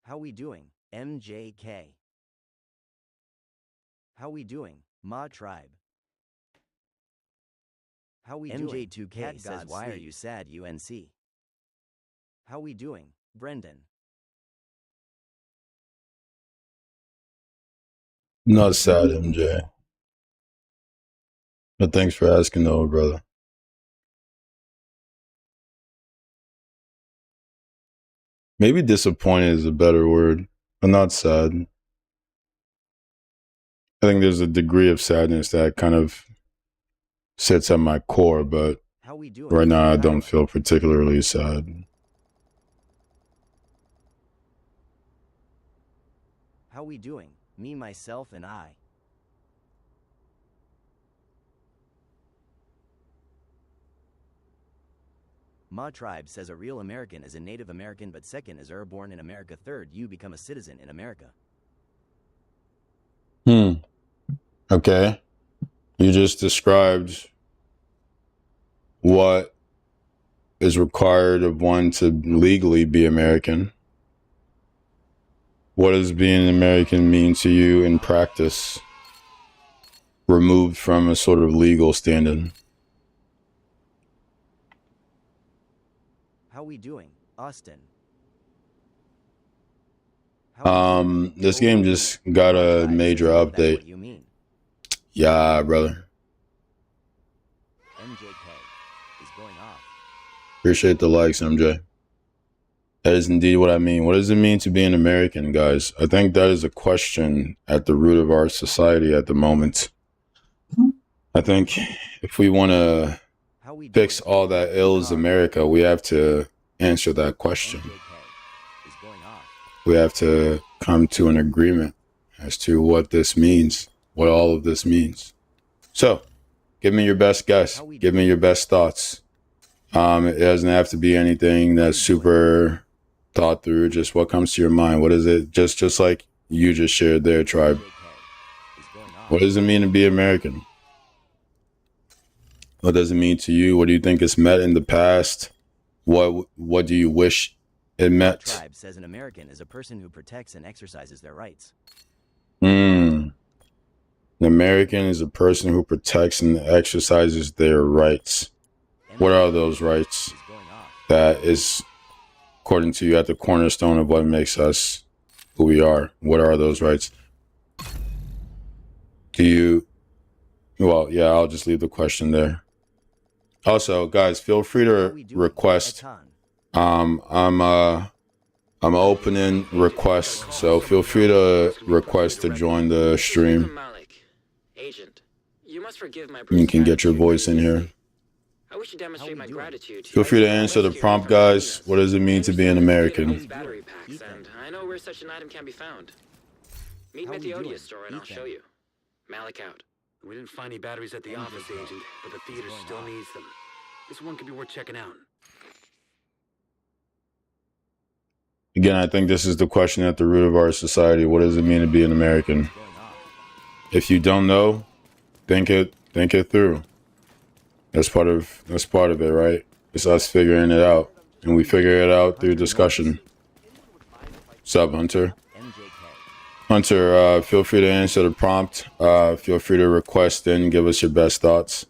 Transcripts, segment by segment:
How we doing, MJK? How we doing, Ma Tribe? How we doing? MJ2K says, why are you sad, UNC? How we doing, Brendan? Not sad, MJ. But thanks for asking, though, brother. Maybe disappointed is a better word, but not sad. I think there's a degree of sadness that kind of sits at my core, but right now I don't feel particularly sad. How we doing, me, myself, and I? Ma Tribe says a real American is a Native American, but second is born in America, third you become a citizen in America. Okay. You just described what is required of one to legally be American. What does being an American mean to you in practice, removed from a sort of legal standing? How we doing, Austin? This game just got a major update. What you mean? Yeah, brother. MJK is going off. Appreciate the likes, MJ. That is indeed what I mean. What does it mean to be an American, guys? I think that is a question at the root of our society at the moment. I think if we want to fix all that ills America, we have to answer that question. We have to come to an agreement as to what this means, what all of this means. So, give me your best guess. Give me your best thoughts. It doesn't have to be anything that's super thought through. Just what comes to your mind. What is it? Just like you just shared there, Tribe. What does it mean to be American? What does it mean to you? What do you think it's meant in the past? What do you wish it meant? Tribe says an American is a person who protects and exercises their rights. An American is a person who protects and exercises their rights. What are those rights? That is, according to you, at the cornerstone of what makes us who we are. What are those rights? Well, yeah, I'll just leave the question there. Also, guys, feel free to request. I'm opening requests, so feel free to request to join the stream. You can get your voice in here. I wish to demonstrate my gratitude. Feel free to answer the prompt, guys. What does it mean to be an American? Battery packs, and I know where such an item can be found. Meet me at the Odia store and I'll show you. Malik out. We didn't find any batteries at the office, Agent, but the theater still needs them. This one could be worth checking out. Again, I think this is the question at the root of our society. What does it mean to be an American? If you don't know, think it through. That's part of it, right? It's us figuring it out, and we figure it out through discussion. What's up, Hunter? Hunter, feel free to answer the prompt. Feel free to request and give us your best thoughts.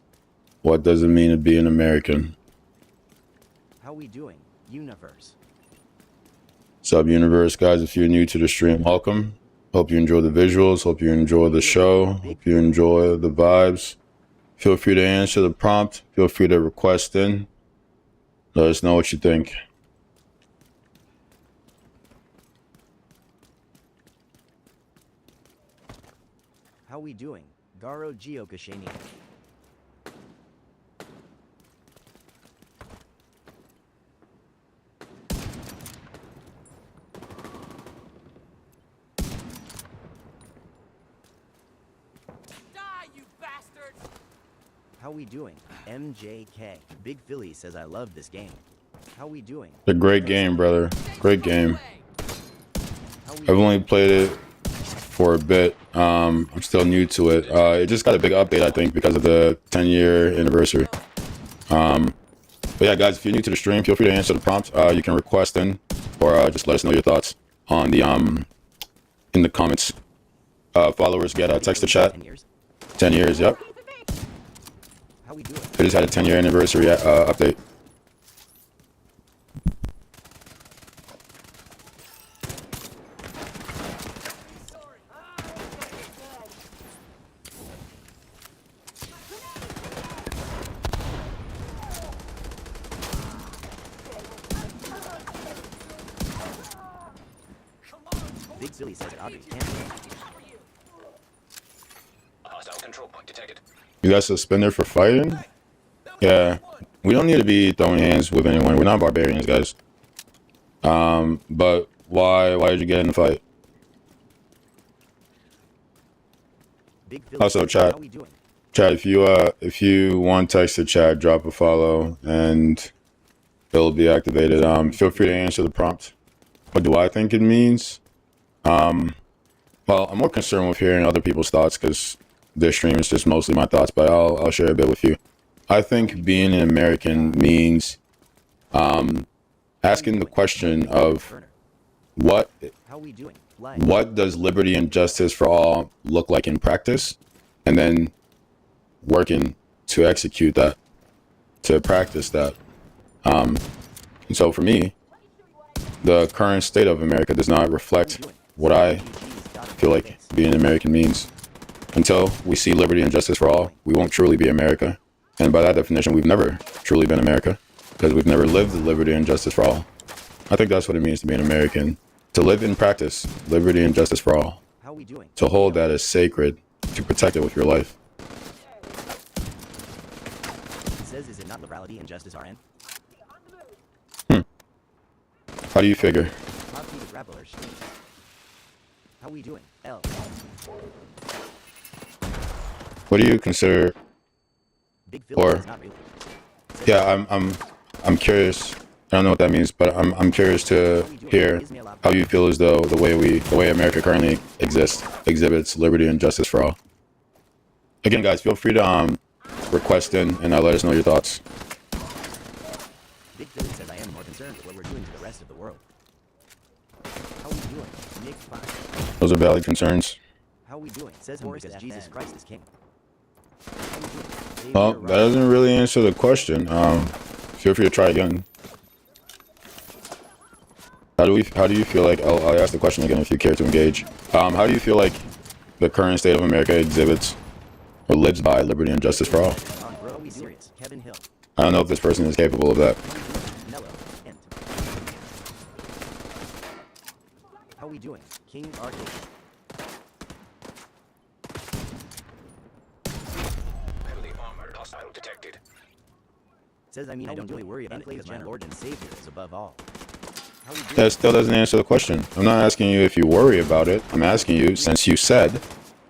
What does it mean to be an American? How we doing, Universe? What's up, Universe, guys? If you're new to the stream, welcome. Hope you enjoy the visuals. Hope you enjoy the show. Hope you enjoy the vibes. Feel free to answer the prompt. Feel free to request in. Let us know what you think. How we doing, Garo Geokashani? How we doing, MJK? Big Philly says I love this game. How we doing? It's a great game, brother. Great game. I've only played it for a bit. I'm still new to it. It just got a big update, I think, because of the 10-year anniversary. But yeah, guys, if you're new to the stream, feel free to answer the prompt. You can request in, or just let us know your thoughts. on the in the comments. Followers get a text to chat. 10 years. 10 years, yep. How we doing? I just had a 10-year anniversary update. Big Philly says at Audrey's camp. Hostile control point detected. You got suspended for fighting? Yeah. We don't need to be throwing hands with anyone. We're not barbarians, guys. But why did you get in the fight? Big Philly Also, says, chat. How we doing? Chat, if you want text to chat, drop a follow and it'll be activated. Feel free to answer the prompt. What do I think it means? Well, I'm more concerned with hearing other people's thoughts because this stream is just mostly my thoughts, but I'll share a bit with you. I think being an American means asking the question of Burner. what How we doing? Live. what does liberty and justice for all look like in practice, and then working to execute that, to practice that. And so for me, the current state of America does not reflect what I feel like being an American means. Until we see liberty and justice for all, we won't truly be America. And by that definition, we've never truly been America because we've never lived liberty and justice for all. I think that's what it means to be an American. To live in practice, liberty and justice for all. How we doing? To hold that as sacred, to protect it with your life. It says, is it not liberality and justice RN? How do you figure? Top feed grapplers. How we doing? L. What do you consider? Big Philly Or- says not really. Yeah, I'm curious. I don't know what that means, but I'm curious to hear how you feel as though the way America currently exists exhibits liberty and justice for all. Again, guys, feel free to request in and let us know your thoughts. Big Philly says I am more concerned with what we're doing to the rest of the world. How we doing? Nick 5. Those are valid concerns. How we doing? Says him because Jesus Christ is king. How we doing? Dave, Well, you're that right. doesn't really answer the question. Feel free to try again. How do you feel like? I'll ask the question again if you care to engage. How do you feel like the current state of America exhibits or lives by liberty and justice for all? On bro, we serious. Kevin Hill. I don't know if this person is capable of that. Mellow. Ent. How we doing? King Arcade. Heavily armored hostile detected. Says I mean I don't really worry about it because my Lord and Savior is above all. How we doing? That still doesn't answer the question. I'm not asking you if you worry about it. I'm asking you, since you said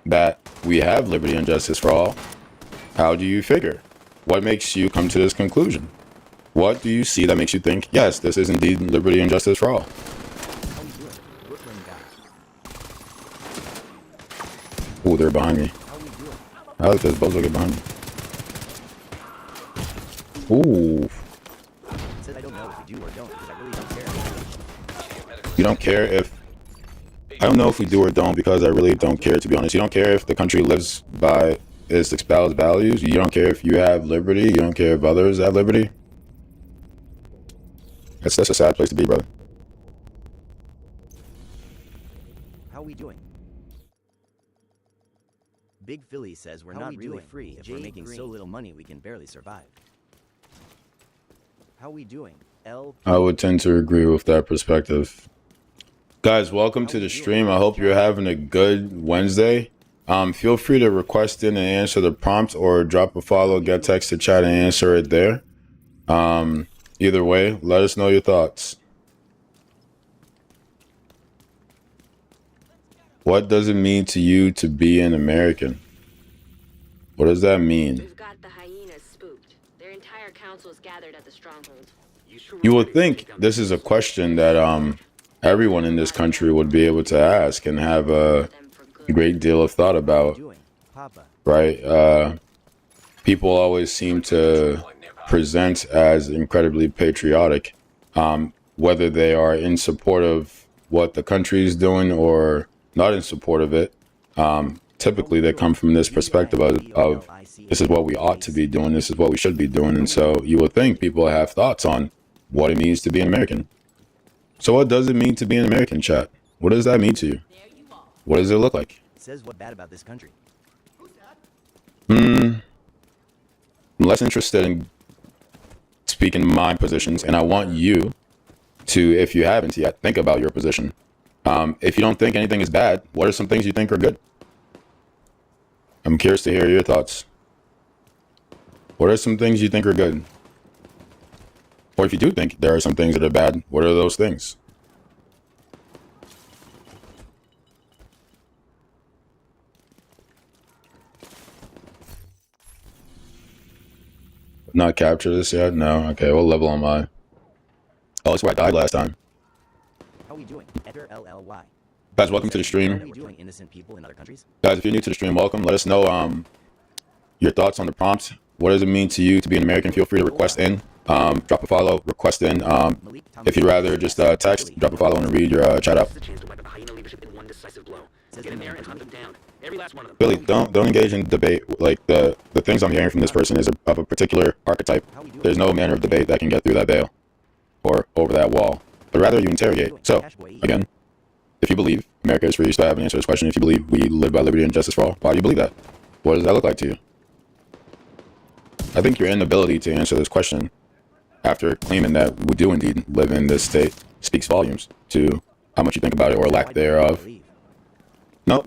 that we have liberty and justice for all, how do you figure? What makes you come to this conclusion? What do you see that makes you think, yes, this is indeed liberty and justice for all? How we doing? Brooklyn guy. Ooh, they're behind me. How we doing? I like this bozo get behind me. Ooh, Says I don't know if we do or don't because I really don't care. you don't care if... I don't know if we do or don't because I really don't care, to be honest. You don't care if the country lives by its espoused values. You don't care if you have liberty. You don't care if others have liberty. That's a sad place to be, brother. How we doing? Big Philly says we're not really free if we're making so little money we can barely survive. How we doing? L. I would tend to agree with that perspective. Guys, welcome to the stream. I hope you're having a good Wednesday. Feel free to request in and answer the prompt or drop a follow, get text to chat and answer it there. Either way, let us know your thoughts. What does it mean to you to be an American? What does that mean? We've got the hyenas spooked. Their entire council is gathered at the stronghold. You would think this is a question that everyone in this country would be able to ask and have a Them for good. great deal of thought about, Doing? Papa. right? People always seem to present as incredibly patriotic, whether they are in support of what the country is doing or not in support of it, typically they come from this perspective of this is what we ought to be doing, this is what we should be doing. And so you would think people have thoughts on what it means to be an American. So what does it mean to be an American, chat? What does that mean to you? What does it look like? Says what bad about this country? I'm less interested in speaking my positions, and I want you to, if you haven't yet, think about your position. If you don't think anything is bad, what are some things you think are good? I'm curious to hear your thoughts. What are some things you think are good? Or if you do think there are some things that are bad, what are those things? Not capture this yet? No. Okay, what level am I? Oh, that's where I died last time. How we doing? Eder LLY. Guys, welcome to the How stream. we doing, innocent people in other countries? Guys, if you're new to the stream, welcome. Let us know your thoughts on the prompt. What does it mean to you to be an American? Feel free to request in. Drop a follow, request in. If you'd rather just text, drop a follow and read your chat out. The chance to wipe out the hyena leadership in one decisive blow. Get in there and hunt them down. Every last one of them. Billy, don't engage in debate. Like the things I'm hearing from this person is of a particular archetype. There's no manner of debate that can get through that veil or over that wall. But rather you interrogate. So, again, if you believe America is free, you still haven't answered this question. If you believe we live by liberty and justice for all, why do you believe that? What does that look like to you? I think your inability to answer this question after claiming that we do indeed live in this state speaks volumes to how much you think about it or lack thereof. No.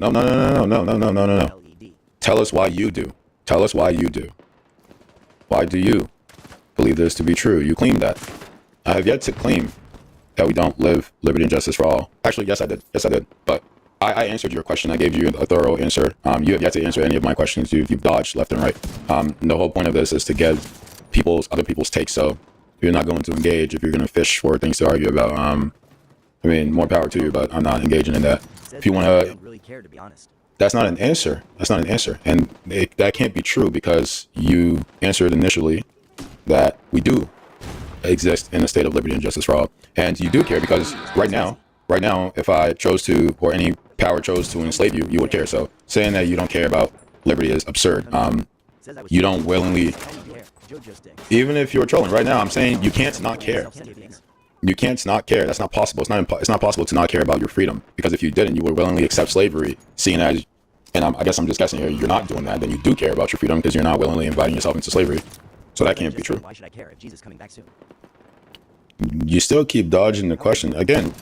Tell us why you do. Tell us why you do. Why do you believe this to be true? You claim that. I have yet to claim that we don't live liberty and justice for all. Actually, yes, I did. Yes, I did. But I answered your question. I gave you a thorough answer. You have yet to answer any of my questions. You've dodged left and right. The whole point of this is to get other people's takes. So if you're not going to engage, if you're going to fish for things to argue about, I mean, more power to you, but I'm not engaging in that. If you want to, really care, to be honest. that's not an answer. That's not an answer. And that can't be true because you answered initially that we do exist in a state of liberty and justice for all. And you do care because right now, if I chose to, or any power chose to enslave you, you would care. So saying that you don't care about liberty is absurd. You don't willingly, even if you're trolling right now, I'm saying you can't not care. You can't not care. That's not possible. It's not possible to not care about your freedom, because if you didn't, you would willingly accept slavery, seeing as, and I guess I'm just guessing here, you're not doing that, then you do care about your freedom because you're not willingly inviting yourself into slavery. So that can't be true. Why should I care if Jesus is coming back soon? You still keep dodging the question. Again,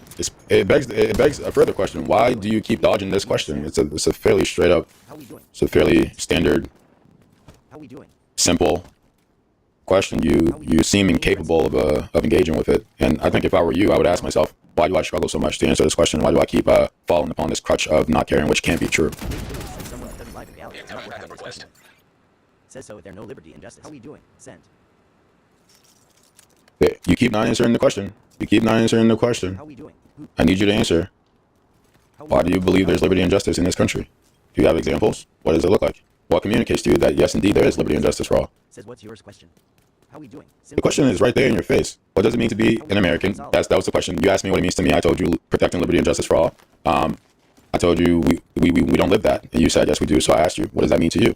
it begs a further question. Why do you keep dodging this question? It's a fairly straight up, it's a fairly standard, simple question. You seem incapable of engaging with it. And I think if I were you, I would ask myself, why do I struggle so much to answer this question? Why do I keep falling upon this crutch of not caring, which can't be true? Says so if there's no liberty and justice. How are we doing? Sent. You keep not answering the question. You keep not answering the question. How are we doing? I need you to answer. Why do you believe there's liberty and justice in this country? Do you have examples? What does it look like? What communicates to you that yes, indeed, there is liberty and justice for all? Says what's yours question? How are we doing? The question is right there in your face. What does it mean to be an American? That was the question. You asked me what it means to me. I told you protecting liberty and justice for all. I told you we don't live that. And you said, yes, we do. So I asked you, what does that mean to you?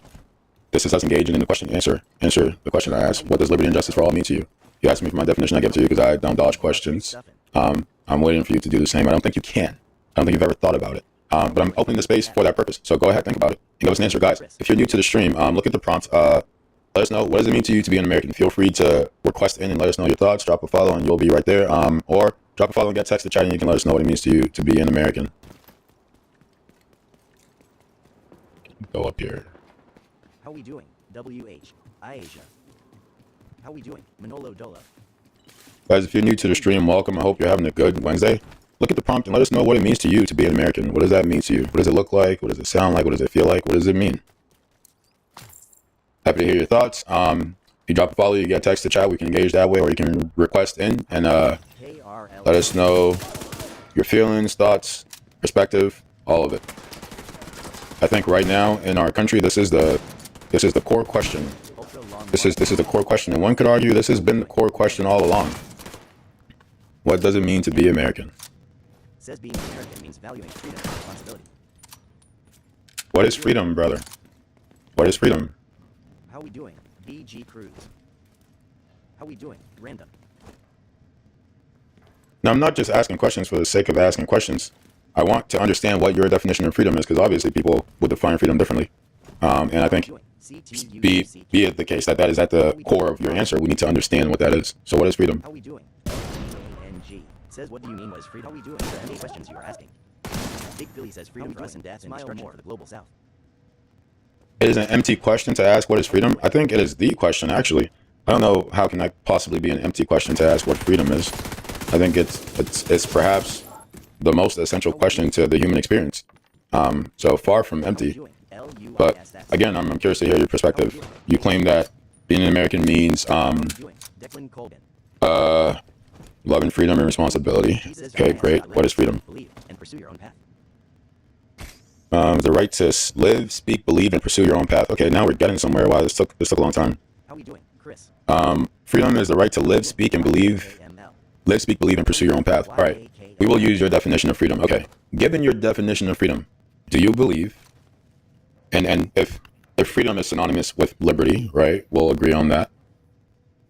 This is us engaging in the question. Answer the question I asked. What does liberty and justice for all mean to you? You asked me for my definition. I give it to you because I don't dodge questions. I'm waiting for you to do the same. I don't think you can. I don't think you've ever thought about it. But I'm opening the space for that purpose. So go ahead, think about it, and give us an answer. Guys, if you're new to the stream, look at the prompt. Let us know, what does it mean to you to be an American? Feel free to request in and let us know your thoughts. Drop a follow and you'll be right there. Or drop a follow and get text to chat and you can let us know what it means to you to be an American. Go up here. How we doing? WH. Asia. How we doing? Manolo Dola. Guys, if you're new to the stream, welcome. I hope you're having a good Wednesday. Look at the prompt and let us know what it means to you to be an American. What does that mean to you? What does it look like? What does it sound like? What does it feel like? What does it mean? Happy to hear your thoughts. You drop a follow, you get text to chat. We can engage that way, or you can request in and let us know your feelings, thoughts, perspective, all of it. I think right now in our country, this is the core question. This is the core question, and one could argue this has been the core question all along. What does it mean to be American? Says being American means valuing freedom and responsibility. What is freedom, brother? What is freedom? How we doing? BG Cruz. How we doing? Random. Now, I'm not just asking questions for the sake of asking questions. I want to understand what your definition of freedom is, because obviously people would define freedom differently. And I think be it the case that that is at the core of your answer, we need to understand what that is. So what is freedom? How we doing? NG says, what do you mean what is freedom? How we doing? Are there any questions you are asking? Big Philly says freedom for us and death and destruction for the global south. It is an empty question to ask what is freedom. I think it is the question, actually. I don't know how can that possibly be an empty question to ask what freedom is. I think it's perhaps the most essential question to the human experience. So far from empty. But again, I'm curious to hear your perspective. You claim that being an American means love and freedom and responsibility. Okay, great. What is freedom? The right to live, speak, believe, and pursue your own path. Okay, now we're getting somewhere. Wow, this took a long time. How we doing, Chris? Freedom is the right to live, speak, and believe. Live, speak, believe, and pursue your own path. All right. We will use your definition of freedom. Okay. Given your definition of freedom, do you believe, and if freedom is synonymous with liberty, right, we'll agree on that.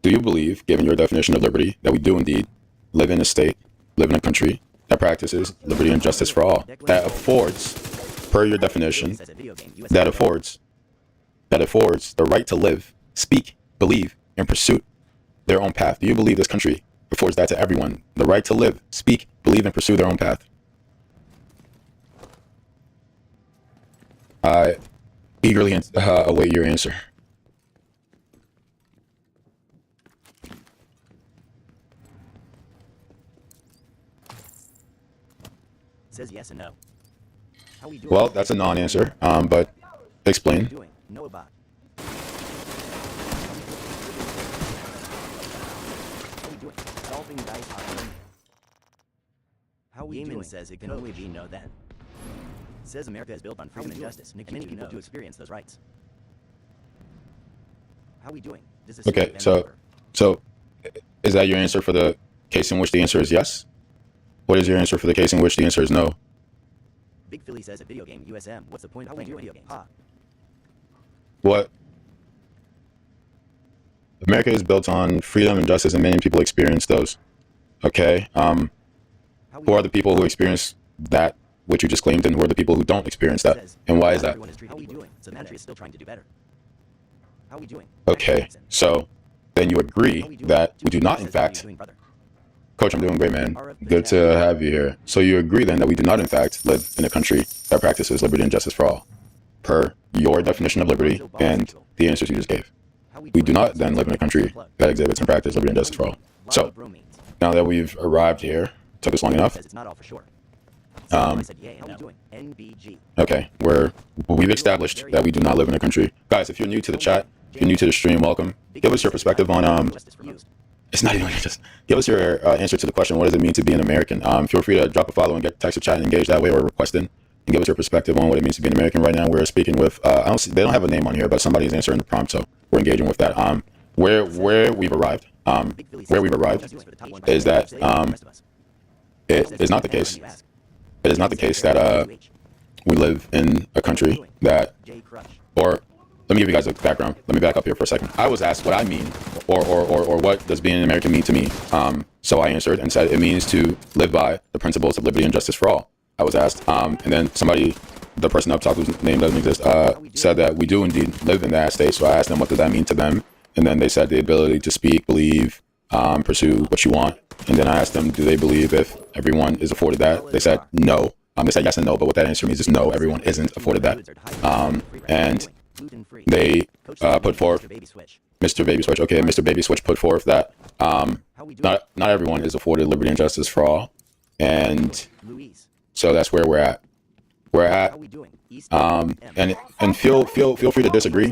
Do you believe, given your definition of liberty, that we do indeed live in a state, live in a country that practices liberty and justice for all, that affords, per your definition, that affords the right to live, speak, believe, and pursue their own path? Do you believe this country affords that to everyone, the right to live, speak, believe, and pursue their own path? I eagerly await your answer. Says yes and no. How we doing? Well, that's a non-answer, but explain. Doing? No about. How we doing? Solving dice on. How we doing? Says it can only be no then. Says America is built on freedom and justice, and many people to experience those rights. How we doing? Okay, so is that your answer for the case in which the answer is yes? What is your answer for the case in which the answer is no? Big Philly says a video game, USM. What's the point of playing video games? What? America is built on freedom and justice, and many people experience those. Okay. Who are the people who experience that which you just claimed, and who are the people who don't experience that? And why is that? How we doing? So the country is still trying to do better. How we doing? Okay. So then you agree that we do not, in fact. Coach, I'm doing great, man. Good to have you here. So you agree then that we do not, in fact, live in a country that practices liberty and justice for all, per your definition of liberty and the answers you just gave. We do not then live in a country that exhibits and practices liberty and justice for all. So now that we've arrived here, took us long enough. Okay, we've established that we do not live in a country. Guys, if you're new to the chat, if you're new to the stream, welcome. Give us your perspective on it's not even just give us your answer to the question, what does it mean to be an American? Feel free to drop a follow and get text or chat and engage that way, or request in and give us your perspective on what it means to be an American. Right now we're speaking with they don't have a name on here, but somebody's answering the prompt, so we're engaging with that. Where we've arrived is that it is not the case. It is not the case that we live in a country that, or let me give you guys a background. Let me back up here for a second. I was asked what I mean, or what does being an American mean to me? So I answered and said it means to live by the principles of liberty and justice for all. I was asked, and then somebody, the person up top whose name doesn't exist, said that we do indeed live in that state. So I asked them what does that mean to them, and then they said the ability to speak, believe, pursue what you want. And then I asked them, do they believe if everyone is afforded that? They said no. They said yes and no, but what that answer means is no, everyone isn't afforded that. And they put forth Mr. Baby Switch. Okay, Mr. Baby Switch put forth that not everyone is afforded liberty and justice for all, and so that's where we're at. And feel free to disagree.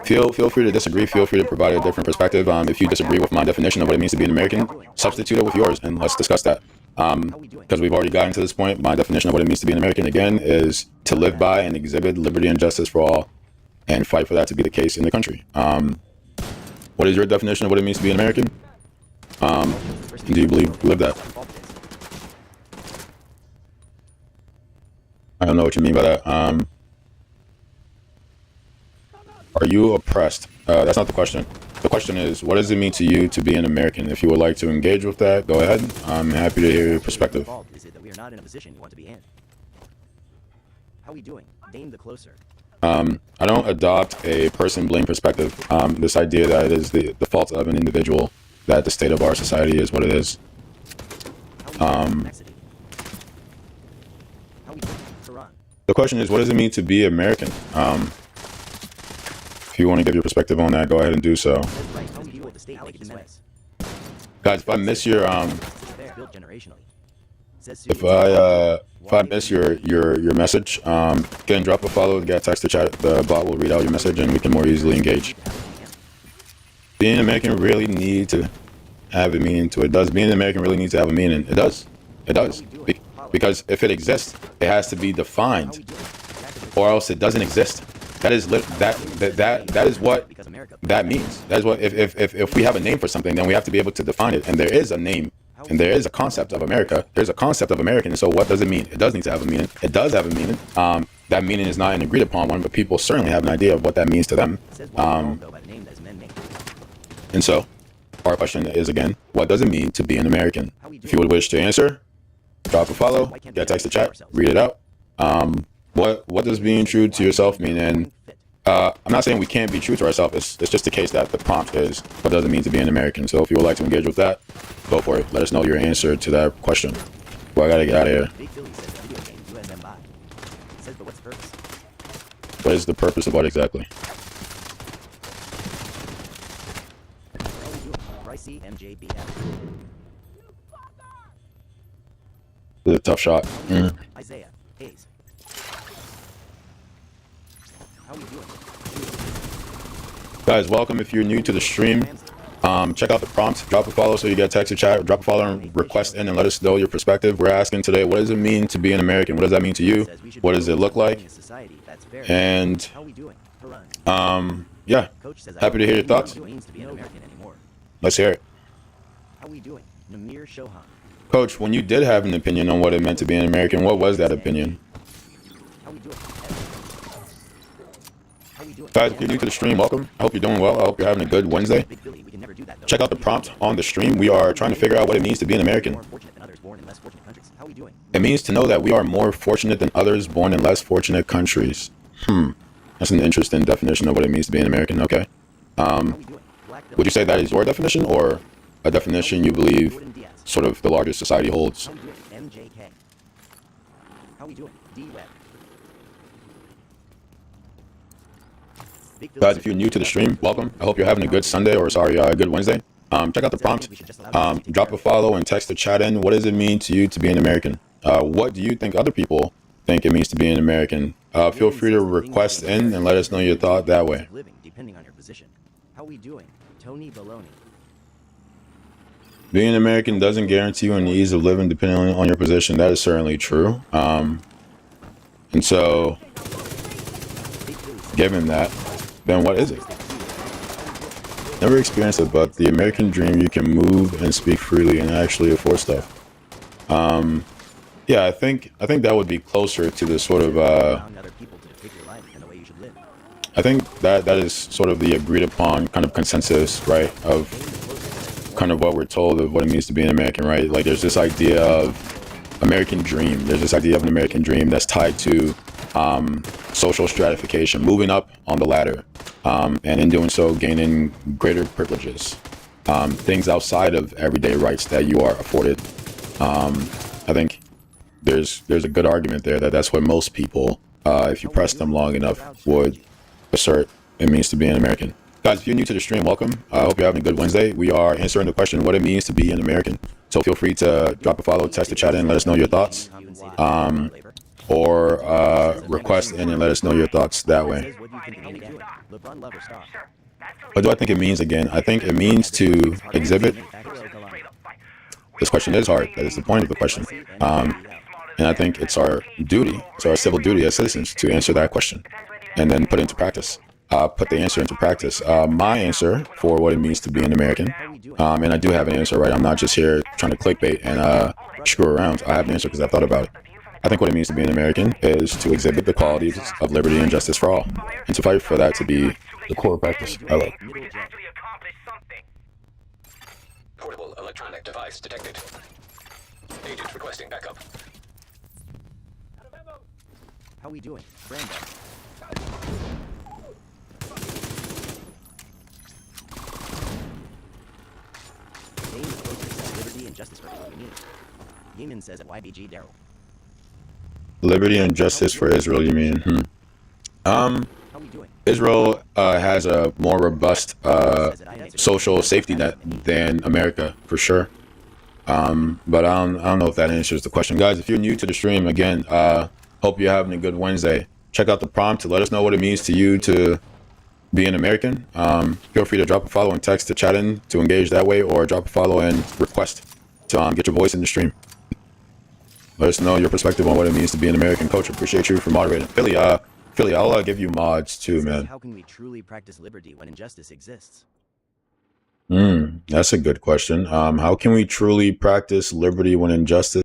Feel free to disagree. Feel free to provide a different perspective. If you disagree with my definition of what it means to be an American, substitute it with yours, and let's discuss that. Because we've already gotten to this point. My definition of what it means to be an American, again, is to live by and exhibit liberty and justice for all, and fight for that to be the case in the country. What is your definition of what it means to be an American? Do you believe you live that? don't know what you mean by that. Are you oppressed? That's not the question. The question is, what does it mean to you to be an American? If you would like to engage with that, go ahead. I'm happy to hear your perspective. Fault is it that we are not in a position you want to be in? How we doing? Dame the closer. I don't adopt a person blame perspective. This idea that it is the fault of an individual, that the state of our society is what it is. How we doing? How we doing? Quran. The question is, what does it mean to be American? If you want to give your perspective on that, go ahead and do so. Says right. How we deal with the state like this way. Guys, if I miss your Built generationally. Says if I miss your message, go ahead and drop a follow, get a text to chat. The bot will read out your message and we can more easily engage. Being American really need to have a meaning to it. Does being American really need to have a meaning? It does. It does. Because if it exists, it has to be defined, or else it doesn't exist. That is that is what that means. That is what if we have a name for something, then we have to be able to define it. And there is a name, and there is a concept of America. There's a concept of American. So what does it mean? It does need to have a meaning. It does have a meaning. That meaning is not an agreed upon one, but people certainly have an idea of what that means to them. And so, our question is again, what does it mean to be an American? If you would wish to answer, drop a follow, get a text to chat, read it out. What does being true to yourself mean? And I'm not saying we can't be true to ourselves. It's just the case that the prompt is, what does it mean to be an American? So if you would like to engage with that, go for it. Let us know your answer to that question. Well, I gotta get out of here. Big Philly says video game USM bot. Says, but what's the purpose? What is the purpose of what exactly? How we doing? Pricey MJBF. This is a tough shot. Isaiah Hayes. How we doing? Guys, welcome if you're new to the stream. Check out the prompt, drop a follow so you get text or chat, drop a follow and request in and let us know your perspective. We're asking today, what does it mean to be an American? What does that mean to you? What does it look like? And yeah, happy to hear your thoughts. Let's hear it. How we doing? Namir Shohan. Coach, when you did have an opinion on what it meant to be an American, what was that opinion? How we doing? How we doing? Guys, if you're new to the stream, welcome. I hope you're doing well. I hope you're having a good Wednesday. Big Philly, we can never do that, though. Check out the prompt on the stream. We are trying to figure out what it means to be an American. More fortunate than others born in less fortunate countries. How we doing? It means to know that we are more fortunate than others born in less fortunate countries. That's an interesting definition of what it means to be an American. Okay. How we doing? Black Would you say that is your definition or a definition you believe sort of the larger society holds? How we doing? MJK. How we doing? D-Web. Big Philly Guys, says if you're new to the stream, welcome. I hope you're having a good Sunday or a good Wednesday. Check out the prompt. Drop a follow and text the chat in. What does it mean to you to be an American? What do you think other people think it means to be an American? Feel free to request in and let us know your thought that way. living, depending on your position. How we doing? Tony Baloney. Being an American doesn't guarantee you an ease of living depending on your position. That is certainly true. And so, given that, then what is it? Never experienced it, but the American dream, you can move and speak freely and actually afford stuff. Yeah, I think that would be closer to the sort of Allowing other people to dictate your life and the way you should live. I think that is sort of the agreed upon kind of consensus, right, of kind of what we're told of what it means to be an American, right? Like there's this idea of American dream. There's this idea of an American dream that's tied to social stratification, moving up on the ladder, and in doing so, gaining greater privileges, things outside of everyday rights that you are afforded. I think there's a good argument there that that's what most people, if you press them long enough, would assert it means to be an American. Guys, if you're new to the stream, welcome. I hope you're having a good Wednesday. We are answering the question what it means to be an American. So feel free to drop a follow, text the chat in, let us know your thoughts, or request in and let us know your thoughts that way. What do you think it means again? LeBron lover star. What do I think it means again? I think it means to exhibit. This question is hard. That is the point of the question. And I think it's our duty, it's our civil duty as citizens to answer that question and then put it into practice. Put the answer into practice. My answer for what it means to be an American, and I do have an answer, right? I'm not just here trying to clickbait and screw around. I have an answer because I thought about it. I think what it means to be an American is to exhibit the qualities of liberty and justice for all, and to fight for that to be the core practice. I like. Portable electronic device detected. Agent requesting backup. How we doing? Brando. Dane the poster says liberty and justice for Israel. You mean it? Yemen says at YBG Daryl. Liberty and justice for Israel, you mean? How we doing? Israel has a more robust social safety net than America, for sure. But I don't know if that answers the question. Guys, if you're new to the stream, again, hope you're having a good Wednesday. Check out the prompt to let us know what it means to you to be an American. Feel free to drop a follow and text to chat in to engage that way, or drop a follow and request to get your voice in the stream. Let us know your perspective on what it means to be an American. Coach, appreciate you for moderating. Philly, I'll give you mods too, man. How can we truly practice liberty when injustice exists? That's a good question. How can we truly practice liberty when injustice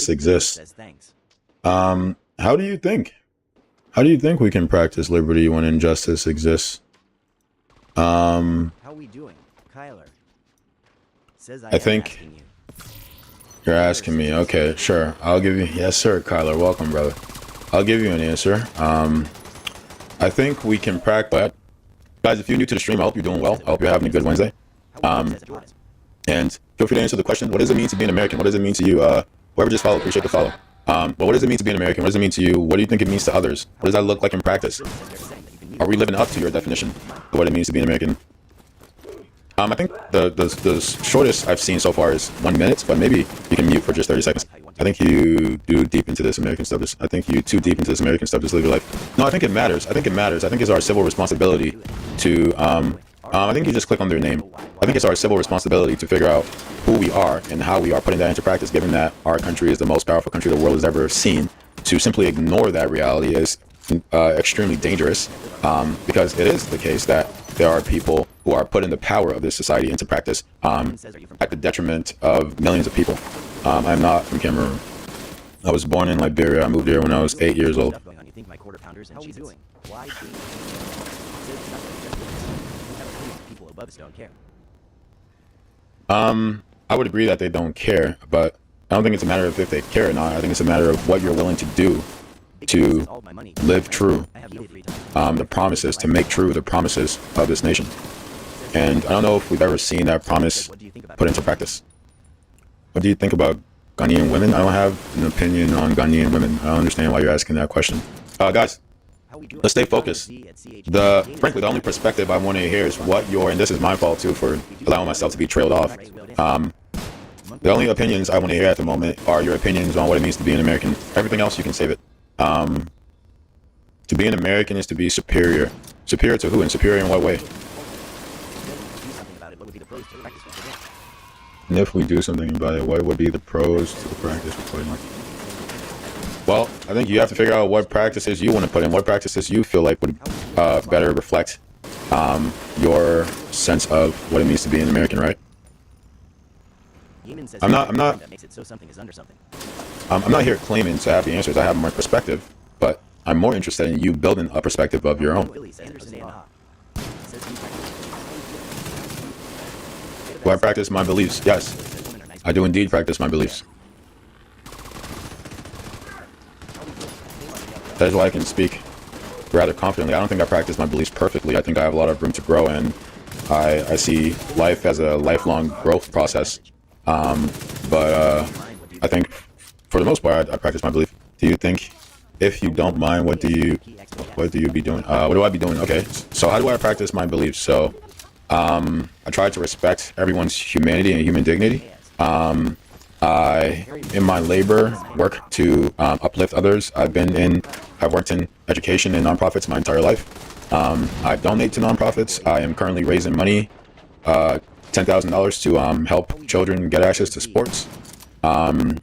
injustice exists. Says thanks. How do you think? How do you think we can practice liberty when injustice exists? How we doing, Kyler? Says I think asking you. you're asking me. Okay, sure. I'll give you. Yes, sir, Kyler. Welcome, brother. I'll give you an answer. I think we can practice. Guys, if you're new to the stream, I hope you're doing well. I hope you're having a good Wednesday. And feel free to answer the question: what does it mean to be an American? What does it mean to you? Whoever just followed, appreciate the follow. But what does it mean to be an American? What does it mean to you? What do you think it means to others? What does that look like in practice? Are we living up to your definition of what it means to be an American? I think the shortest I've seen so far is 1 minute, but maybe you can mute for just 30 seconds. I think you do deep into this American stuff. I think you too deep into this American stuff. Just live your life. No, I think it matters. I think it matters. I think it's our civil responsibility to, I think you just click on their name. I think it's our civil responsibility to figure out who we are and how we are putting that into practice, given that our country is the most powerful country the world has ever seen. To simply ignore that reality is extremely dangerous, because it is the case that there are people who are putting the power of this society into practice at the detriment of millions of people. I'm not from Cameroon. I was born in Liberia. I moved here when I was 8 years old. You think my quarter pounders and cheeses? Why people above us don't care? I would agree that they don't care, but I don't think it's a matter of if they care or not. I think it's a matter of what you're willing to do to live true the promises, to make true the promises of this nation. And I don't know if we've ever seen that promise put into practice. What do you think about Ghanaian women? I don't have an opinion on Ghanaian women. I don't understand why you're asking that question. Guys, let's stay focused. Frankly, the only perspective I want to hear is what your, and this is my fault too for allowing myself to be trailed off. The only opinions I want to hear at the moment are your opinions on what it means to be an American. Everything else, you can save it. To be an American is to be superior. Superior to who? And superior in what way? And if we do something about it, what would be the pros to the practice we're putting in? Well, I think you have to figure out what practices you want to put in, what practices you feel like would better reflect your sense of what it means to be an American, right? I'm not here claiming to have the answers. I have my perspective, but I'm more interested in you building a perspective of your own. Do I practice my beliefs? Yes, I do indeed practice my beliefs. That is why I can speak rather confidently. I don't think I practice my beliefs perfectly. I think I have a lot of room to grow, and I see life as a lifelong growth process. But I think for the most part, I practice my belief. Do you think, if you don't mind, what do you be doing? What do I be doing? Okay, so how do I practice my beliefs? So I try to respect everyone's humanity and human dignity. I, in my labor, work to uplift others. I've worked in education and nonprofits my entire life. I donate to nonprofits. I am currently raising money, $10,000 to help children get access to sports. What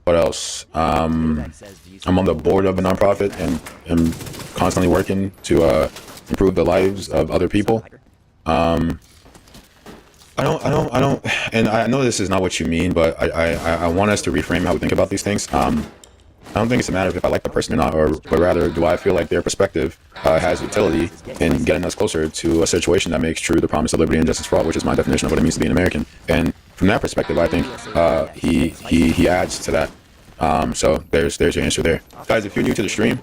else? I'm on the board of a nonprofit and am constantly working to improve the lives of other people. I don't, and I know this is not what you mean, but I want us to reframe how we think about these things. I don't think it's a matter of if I like the person or not, but rather, do I feel like their perspective has utility in getting us closer to a situation that makes true the promise of liberty and justice for all, which is my definition of what it means to be an American. And from that perspective, I think he adds to that. So there's your answer there. Guys, if you're new to the stream,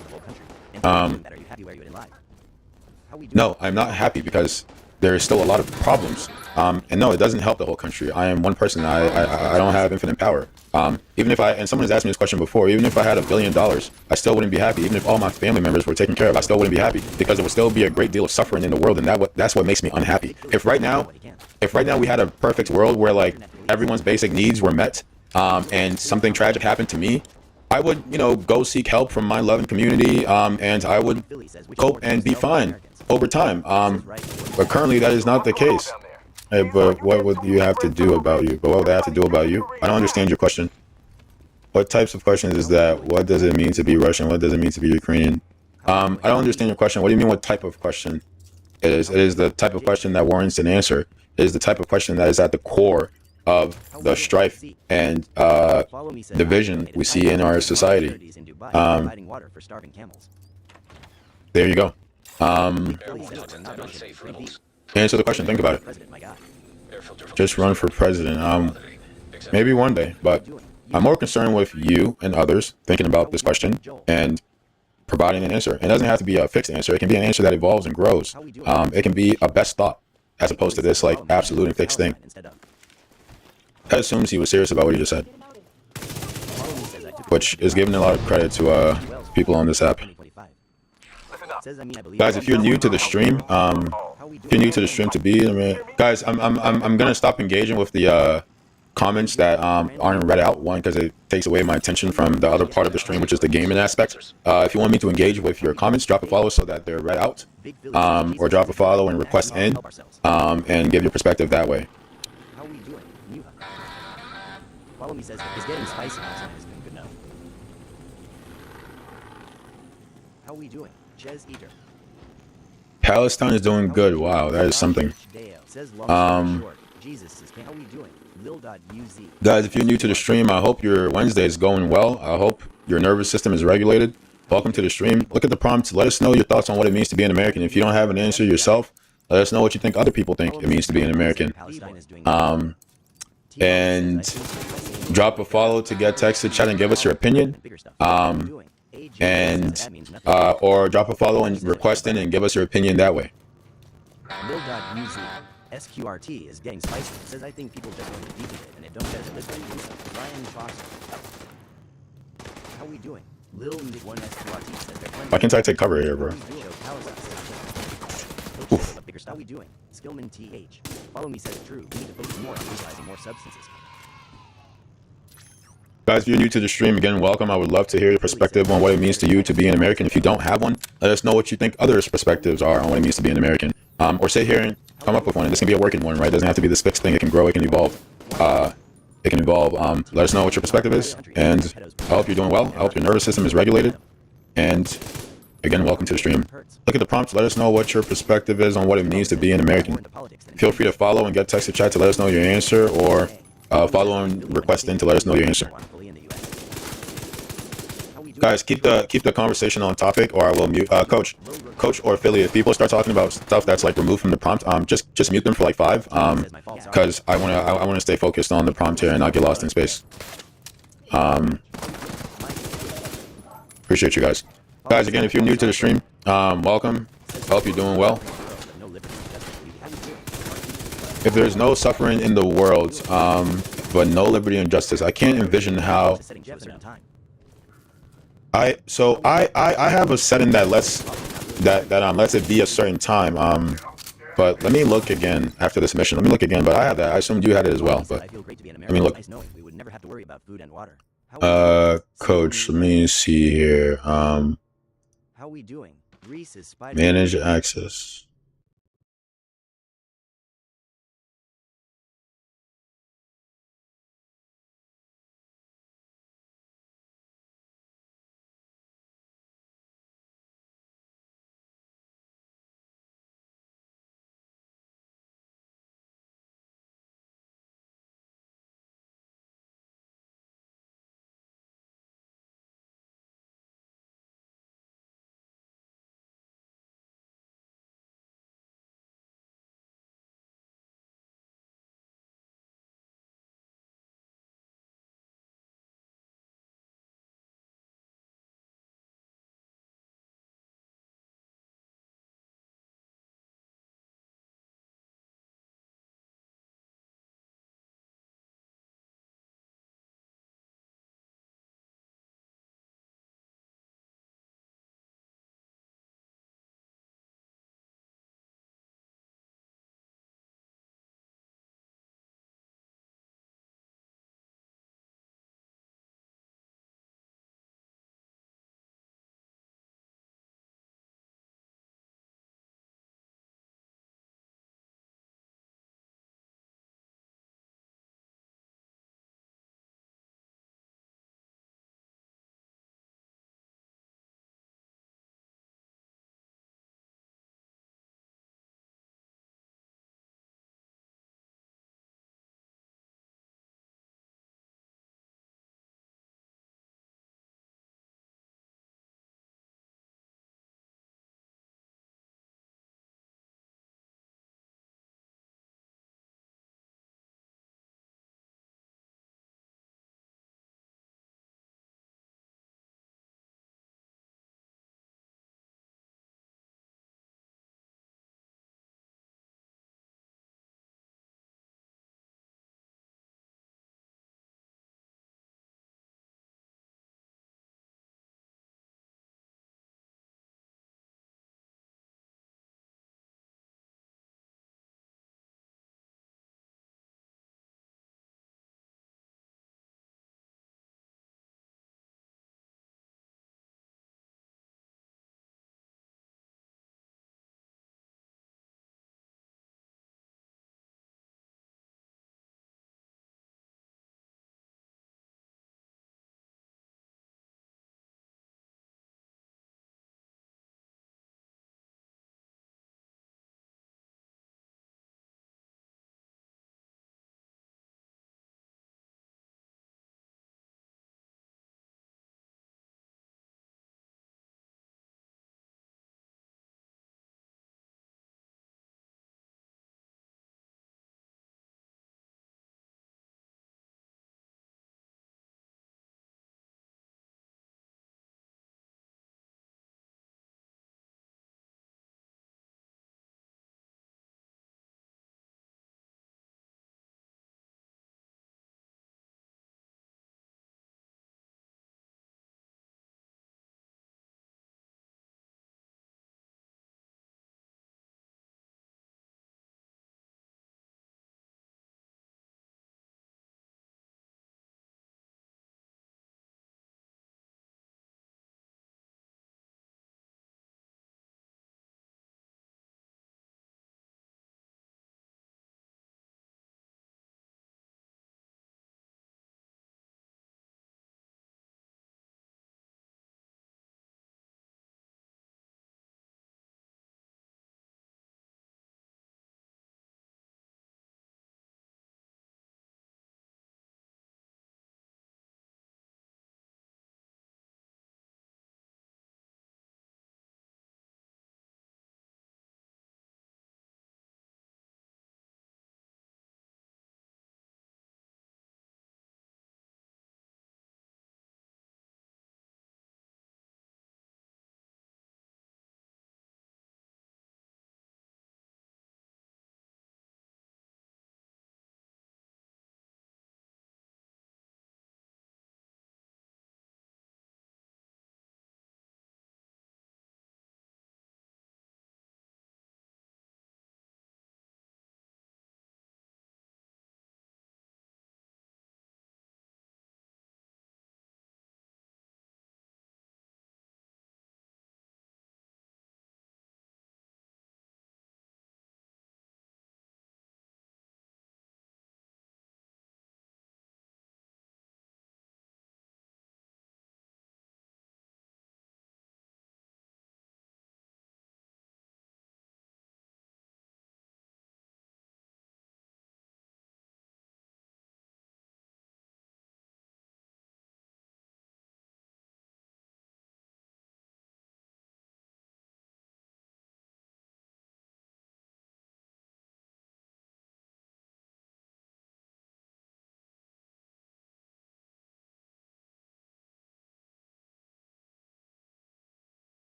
no, I'm not happy because there is still a lot of problems. And no, it doesn't help the whole country. I am one person. I don't have infinite power. Even if and someone has asked me this question before, even if I had $1 billion, I still wouldn't be happy. Even if all my family members were taken care of, I still wouldn't be happy, because there would still be a great deal of suffering in the world, and that's what makes me unhappy. If right now we had a perfect world where like everyone's basic needs were met, and something tragic happened to me, I would, go seek help from my loving community, and I would cope and be fine over time. But currently that is not the case. Hey, but what would you have to do about you? But what would they have to do about you? I don't understand your question. What types of questions is that? What does it mean to be Russian? What does it mean to be Ukrainian? I don't understand your question. What do you mean what type of question it is? It is the type of question that warrants an answer. It is the type of question that is at the core of the strife and division we see in our society. There you go. Answer the question. Think about it. Just run for president. Maybe one day, but I'm more concerned with you and others thinking about this question and providing an answer. It doesn't have to be a fixed answer. It can be an answer that evolves and grows. It can be a best thought as opposed to this like absolute and fixed thing. That assumes he was serious about what he just said, which is giving a lot of credit to people on this app. Guys, if you're new to the stream, guys, I'm gonna stop engaging with the comments that aren't read out. One, because it takes away my attention from the other part of the stream, which is the gaming aspect. If you want me to engage with your comments, drop a follow so that they're read out, or drop a follow and request in, and give your perspective that way. How we doing? Follow me says it's getting spicy outside. It's been good now. How we doing? Ches Eater. Palestine is doing good. Wow, that is something. Jesus is how we doing? Lil.uz. Guys, if you're new to the stream, I hope your Wednesday is going well. I hope your nervous system is regulated. Welcome to the stream. Look at the prompt. Let us know your thoughts on what it means to be an American. If you don't have an answer yourself, let us know what you think other people think it means to be an American. And drop a follow to get text to chat and give us your opinion. Or drop a follow and request in and give us your opinion that way. Lil.uz. SQRT is getting spicy. It says I think people just want to deepen it and it don't get it. Ryan Foster. How we doing? Lil One SQRT says they're plenty. Why can't I take cover here, bro? How we doing? Skillman TH. Follow me says true. We need to focus more on legalizing more substances. Guys, if you're new to the stream, again, welcome. I would love to hear your perspective on what it means to you to be an American. If you don't have one, let us know what you think others' perspectives are on what it means to be an American. Or sit here and come up with one. And this can be a working one, right? It doesn't have to be this fixed thing. It can grow. It can evolve. Let us know what your perspective is. And I hope you're doing well. I hope your nervous system is regulated. And again, welcome to the stream. Look at the prompts. Let us know what your perspective is on what it means to be an American. Feel free to follow and get text to chat to let us know your answer, or follow and request in to let us know your answer. Guys, keep the conversation on topic, or I will mute. Coach or affiliate. If people start talking about stuff that's like removed from the prompt, just mute them for like 5. Because I wanna stay focused on the prompt here and not get lost in space. Appreciate you guys. Guys, again, if you're new to the stream, welcome. Hope you're doing well. If there's no suffering in the world, but no liberty and justice, I can't envision how. I have a setting that lets it be a certain time. But let me look again after this mission. Let me look again. But I have that. I assumed you had it as well. But let me look. Coach, let me see here. How we doing? Manage access.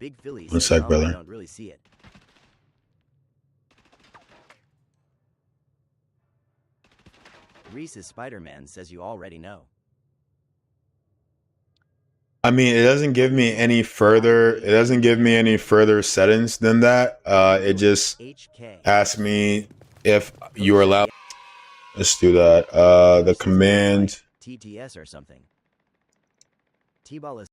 Big Philly One says, sec, I brother. don't really see it. Reese's Spider-Man says you already know. I mean, it doesn't give me any further. It doesn't give me any further settings than that. It just HK. asks me if you're allowed. Let's do that. The command. TTS or something. T-ball is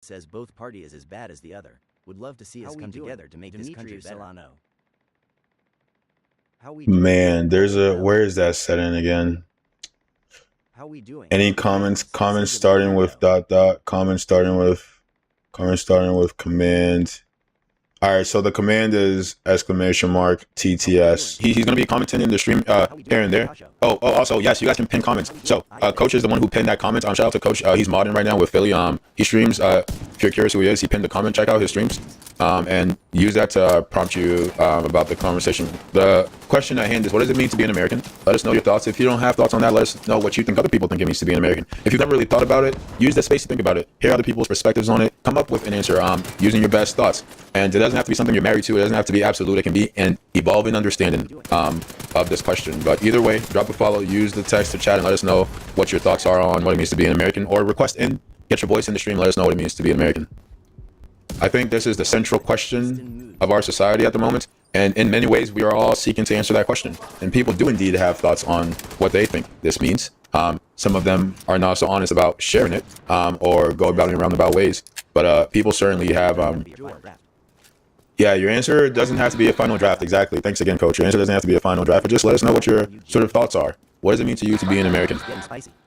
says both party is as bad as the other. Would love to see us come together to make this country better. Solano. How we doing? Man, where is that setting again? How we doing? Any comments? Comments starting with ... Comments starting with command. All right, so the command is exclamation mark TTS. He's going to be commenting in the stream here and there. Also, yes, you guys can pin comments. So, Coach is the one who pinned that comment. Shout out to Coach. He's modding right now with Philly. He streams. If you're curious who he is, he pinned the comment. Check out his streams. And use that to prompt you about the conversation. The question at hand is, what does it mean to be an American? Let us know your thoughts. If you don't have thoughts on that, let us know what you think other people think it means to be an American. If you've never really thought about it, use that space to think about it. Hear other people's perspectives on it. Come up with an answer using your best thoughts. And it doesn't have to be something you're married to. It doesn't have to be absolute. It can be an evolving understanding of this question. But either way, drop a follow, use the text to chat, and let us know what your thoughts are on what it means to be an American. Or request in, get your voice in the stream, let us know what it means to be an American. I think this is the central question of our society at the moment. And in many ways, we are all seeking to answer that question. And people do indeed have thoughts on what they think this means. Some of them are not so honest about sharing it or go about it in roundabout ways. But people certainly have... yeah, your answer doesn't have to be a final draft. Exactly. Thanks again, Coach. Your answer doesn't have to be a final draft, but just let us know what your sort of thoughts are. What does it mean to you to be an American?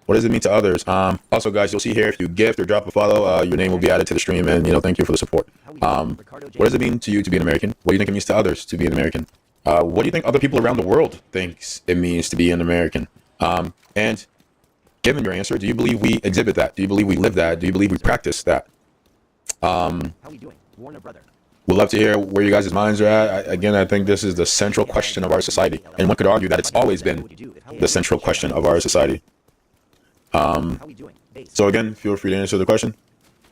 What does it mean to others? Also, guys, you'll see here, if you gift or drop a follow, your name will be added to the stream, and, thank you for the support. What does it mean to you to be an American? What do you think it means to others to be an American? What do you think other people around the world thinks it means to be an American? And given your answer, do you believe we exhibit that? Do you believe we live that? Do you believe we practice that? How we doing? Warner brother. We'd love to hear where you guys' minds are at. Again, I think this is the central question of our society. And one could argue that it's always been the central question of our society. So again, feel free to answer the question.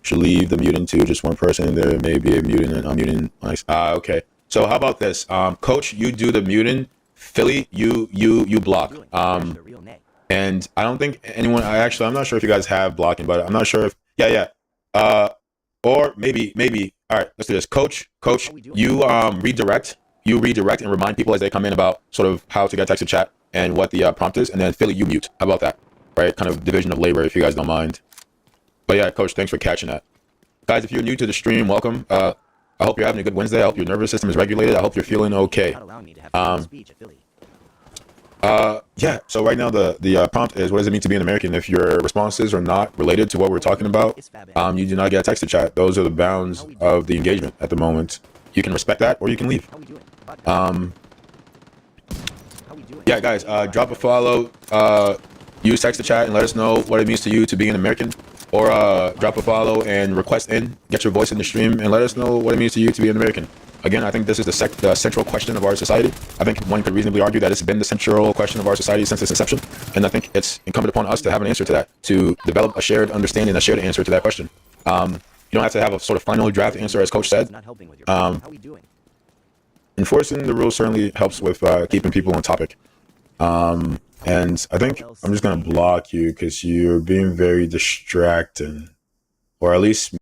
Should leave the muting to just one person. There may be a muting and unmuting. Nice. Okay. So how about this? Coach, you do the muting. Philly, you block. And I don't think anyone, I'm not sure if you guys have blocking, but I'm not sure if, yeah. Or maybe, all right, let's do this. Coach, you redirect and remind people as they come in about sort of how to get text to chat and what the prompt is, and then Philly, you mute. How about that? Right, kind of division of labor, if you guys don't mind. But yeah, Coach, thanks for catching that. Guys, if you're new to the stream, welcome. I hope you're having a good Wednesday. I hope your nervous system is regulated. I hope you're feeling okay. Yeah, so right now the prompt is, what does it mean to be an American? If your responses are not related to what we're talking about, you do not get text to chat. Those are the bounds of the engagement at the moment. You can respect that or you can leave. Yeah, guys, drop a follow, use text to chat and let us know what it means to you to be an American, or drop a follow and request in, get your voice in the stream, and let us know what it means to you to be an American. Again, I think this is the central question of our society. I think one could reasonably argue that it's been the central question of our society since its inception. And I think it's incumbent upon us to have an answer to that, to develop a shared understanding, a shared answer to that question. You don't have to have a sort of final draft answer, as Coach said. Enforcing the rules certainly helps with keeping people on topic. And I think I'm just going to block you because you're being very distracting, or at least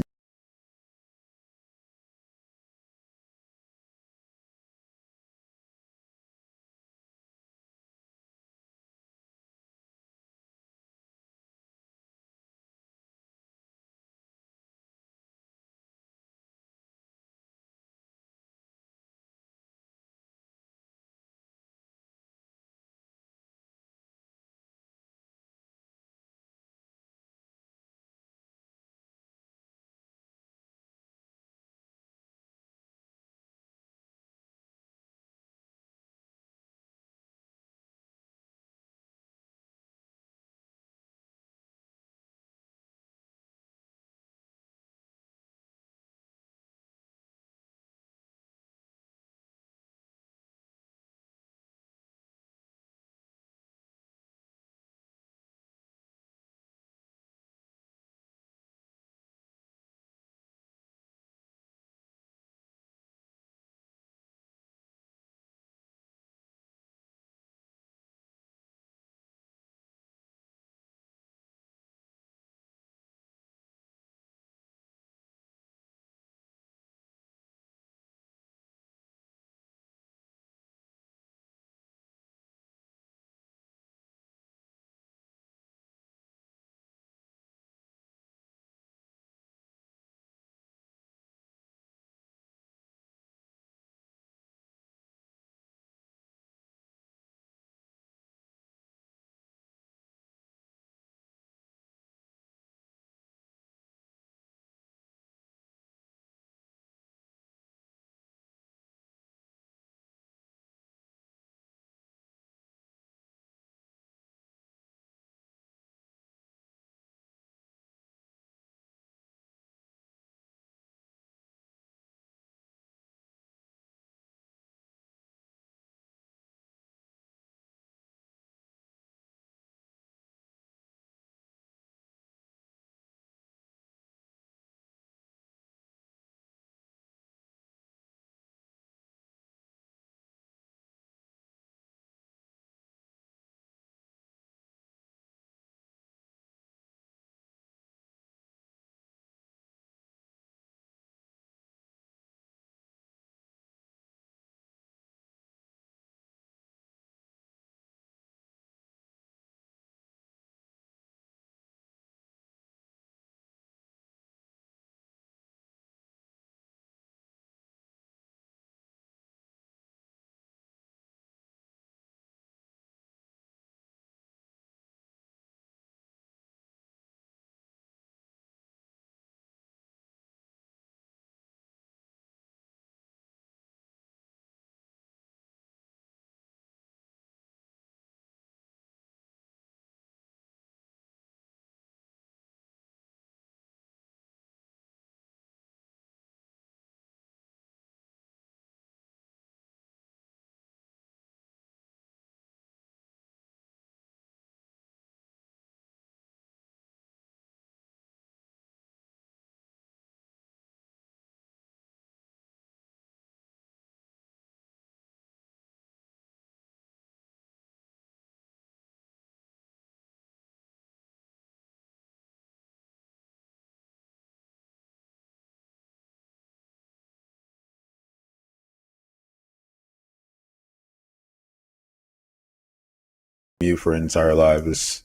you for an entire life.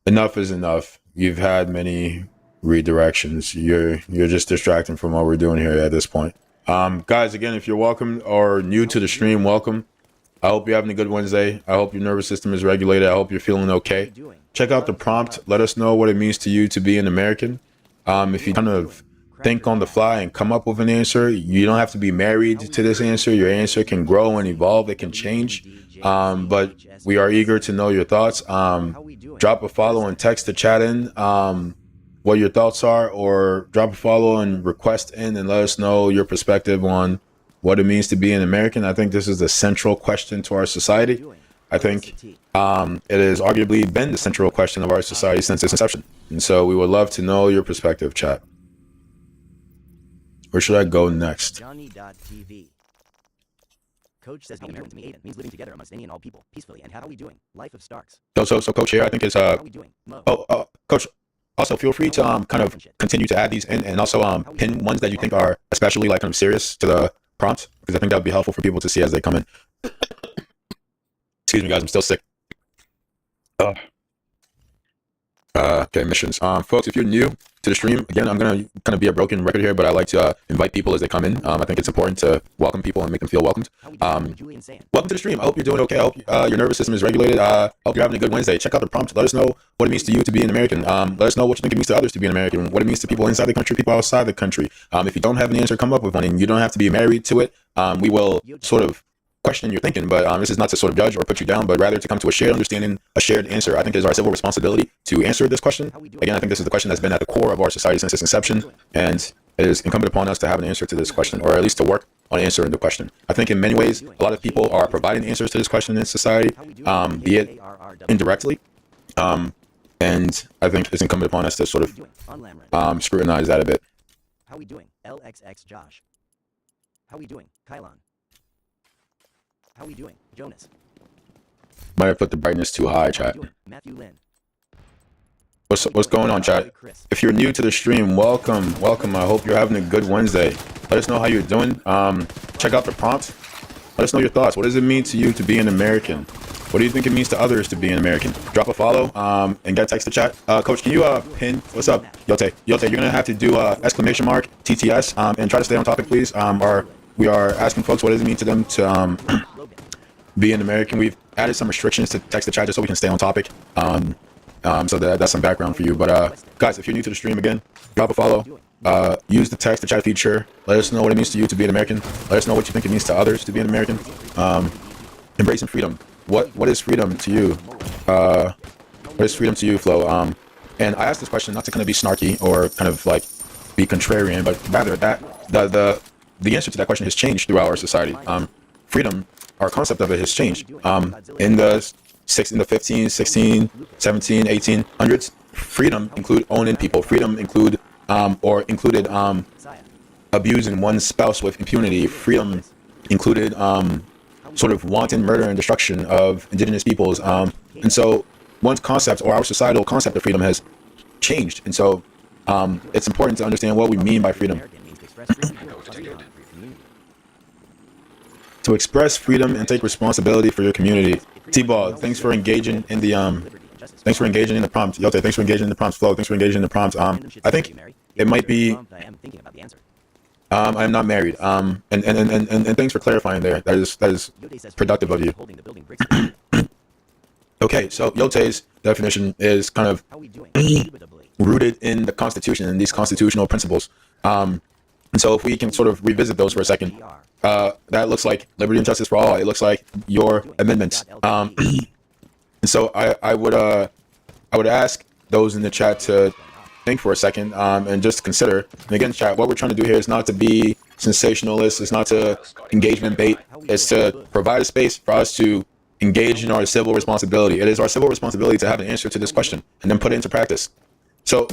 Enough is enough. You've had many redirections. You're just distracting from what we're doing here at this point. Guys, again, if you're welcome or new to the stream, welcome. I hope you're having a good Wednesday. I hope your nervous system is regulated. I hope you're feeling okay. Check out the prompt. Let us know what it means to you to be an American. If you kind of think on the fly and come up with an answer, you don't have to be married to this answer. Your answer can grow and evolve. It can change. But we are eager to know your thoughts. Drop a follow and text the chat in what your thoughts are, or drop a follow and request in and let us know your perspective on what it means to be an American. I think this is the central question to our society. I think it has arguably been the central question of our society since its inception. And so we would love to know your perspective, chat. Where should I go next? Johnny.tv. Coach says being American to me, Aiden, means living together amongst any and all people, peacefully. And how are we doing? Life of Starks. So Coach here, I think it's How are we doing? Mo. Coach, also feel free to kind of continue to add these in, and also pin ones that you think are especially like kind of serious to the prompt, because I think that would be helpful for people to see as they come in. Excuse me, guys, I'm still sick. Okay, missions. Folks, if you're new to the stream, again, I'm gonna kind of be a broken record here, but I like to invite people as they come in. I think it's important to welcome people and make them feel welcomed. Welcome to the stream. I hope you're doing okay. I hope your nervous system is regulated. I hope you're having a good Wednesday. Check out the prompt. Let us know what it means to you to be an American. Let us know what you think it means to others to be an American, what it means to people inside the country, people outside the country. If you don't have an answer, come up with one, and you don't have to be married to it. We will sort of question your thinking, but this is not to sort of judge or put you down, but rather to come to a shared understanding, a shared answer. I think it is our civil responsibility to answer this question. Again, I think this is the question that's been at the core of our society since its inception, and it is incumbent upon us to have an answer to this question, or at least to work on answering the question. I think in many ways, a lot of people are providing answers to this question in society, be it indirectly, and I think it's incumbent upon us to sort of scrutinize that a bit. How we doing? LXX Josh. How we doing? Kylon. How we doing? Jonas. Might have put the brightness too high, chat. Matthew Lynn. What's going on, chat? If you're new to the stream, welcome. I hope you're having a good Wednesday. Let us know how you're doing. Check out the prompt. Let us know your thoughts. What does it mean to you to be an American? What do you think it means to others to be an American? Drop a follow and get text to chat. Coach, can you pin? What's up? Yote, you're gonna have to do exclamation mark TTS and try to stay on topic, please. We are asking folks what does it mean to them to be an American. We've added some restrictions to text the chat just so we can stay on topic. So that's some background for you. But guys, if you're new to the stream, again, drop a follow. Use the text to chat feature. Let us know what it means to you to be an American. Let us know what you think it means to others to be an American. Embracing freedom. What is freedom to you? What is freedom to you, Flo? And I asked this question not to kind of be snarky or kind of like be contrarian, but rather that the answer to that question has changed throughout our society. Freedom, our concept of it has changed. In the 15, 16, 17, 1800s, freedom include owning people. Freedom included abusing one's spouse with impunity. Freedom included sort of wanton murder and destruction of indigenous peoples. And so one's concept, or our societal concept of freedom, has changed. And so it's important to understand what we mean by freedom. To express freedom and take responsibility for your community. T-Ball, thanks for engaging in the prompt. Yote, thanks for engaging in the prompt. Flo, thanks for engaging in the prompt. I think it might be I'm not married. And thanks for clarifying there. That is productive of you. Okay, so Yote's definition is kind of rooted in the Constitution and these constitutional principles. And so if we can sort of revisit those for a second, that looks like liberty and justice for all. It looks like your amendments. And so I would ask those in the chat to think for a second and just consider. And again, chat, what we're trying to do here is not to be sensationalist. It's not to engagement bait. It's to provide a space for us to engage in our civil responsibility. It is our civil responsibility to have an answer to this question and then put it into practice. So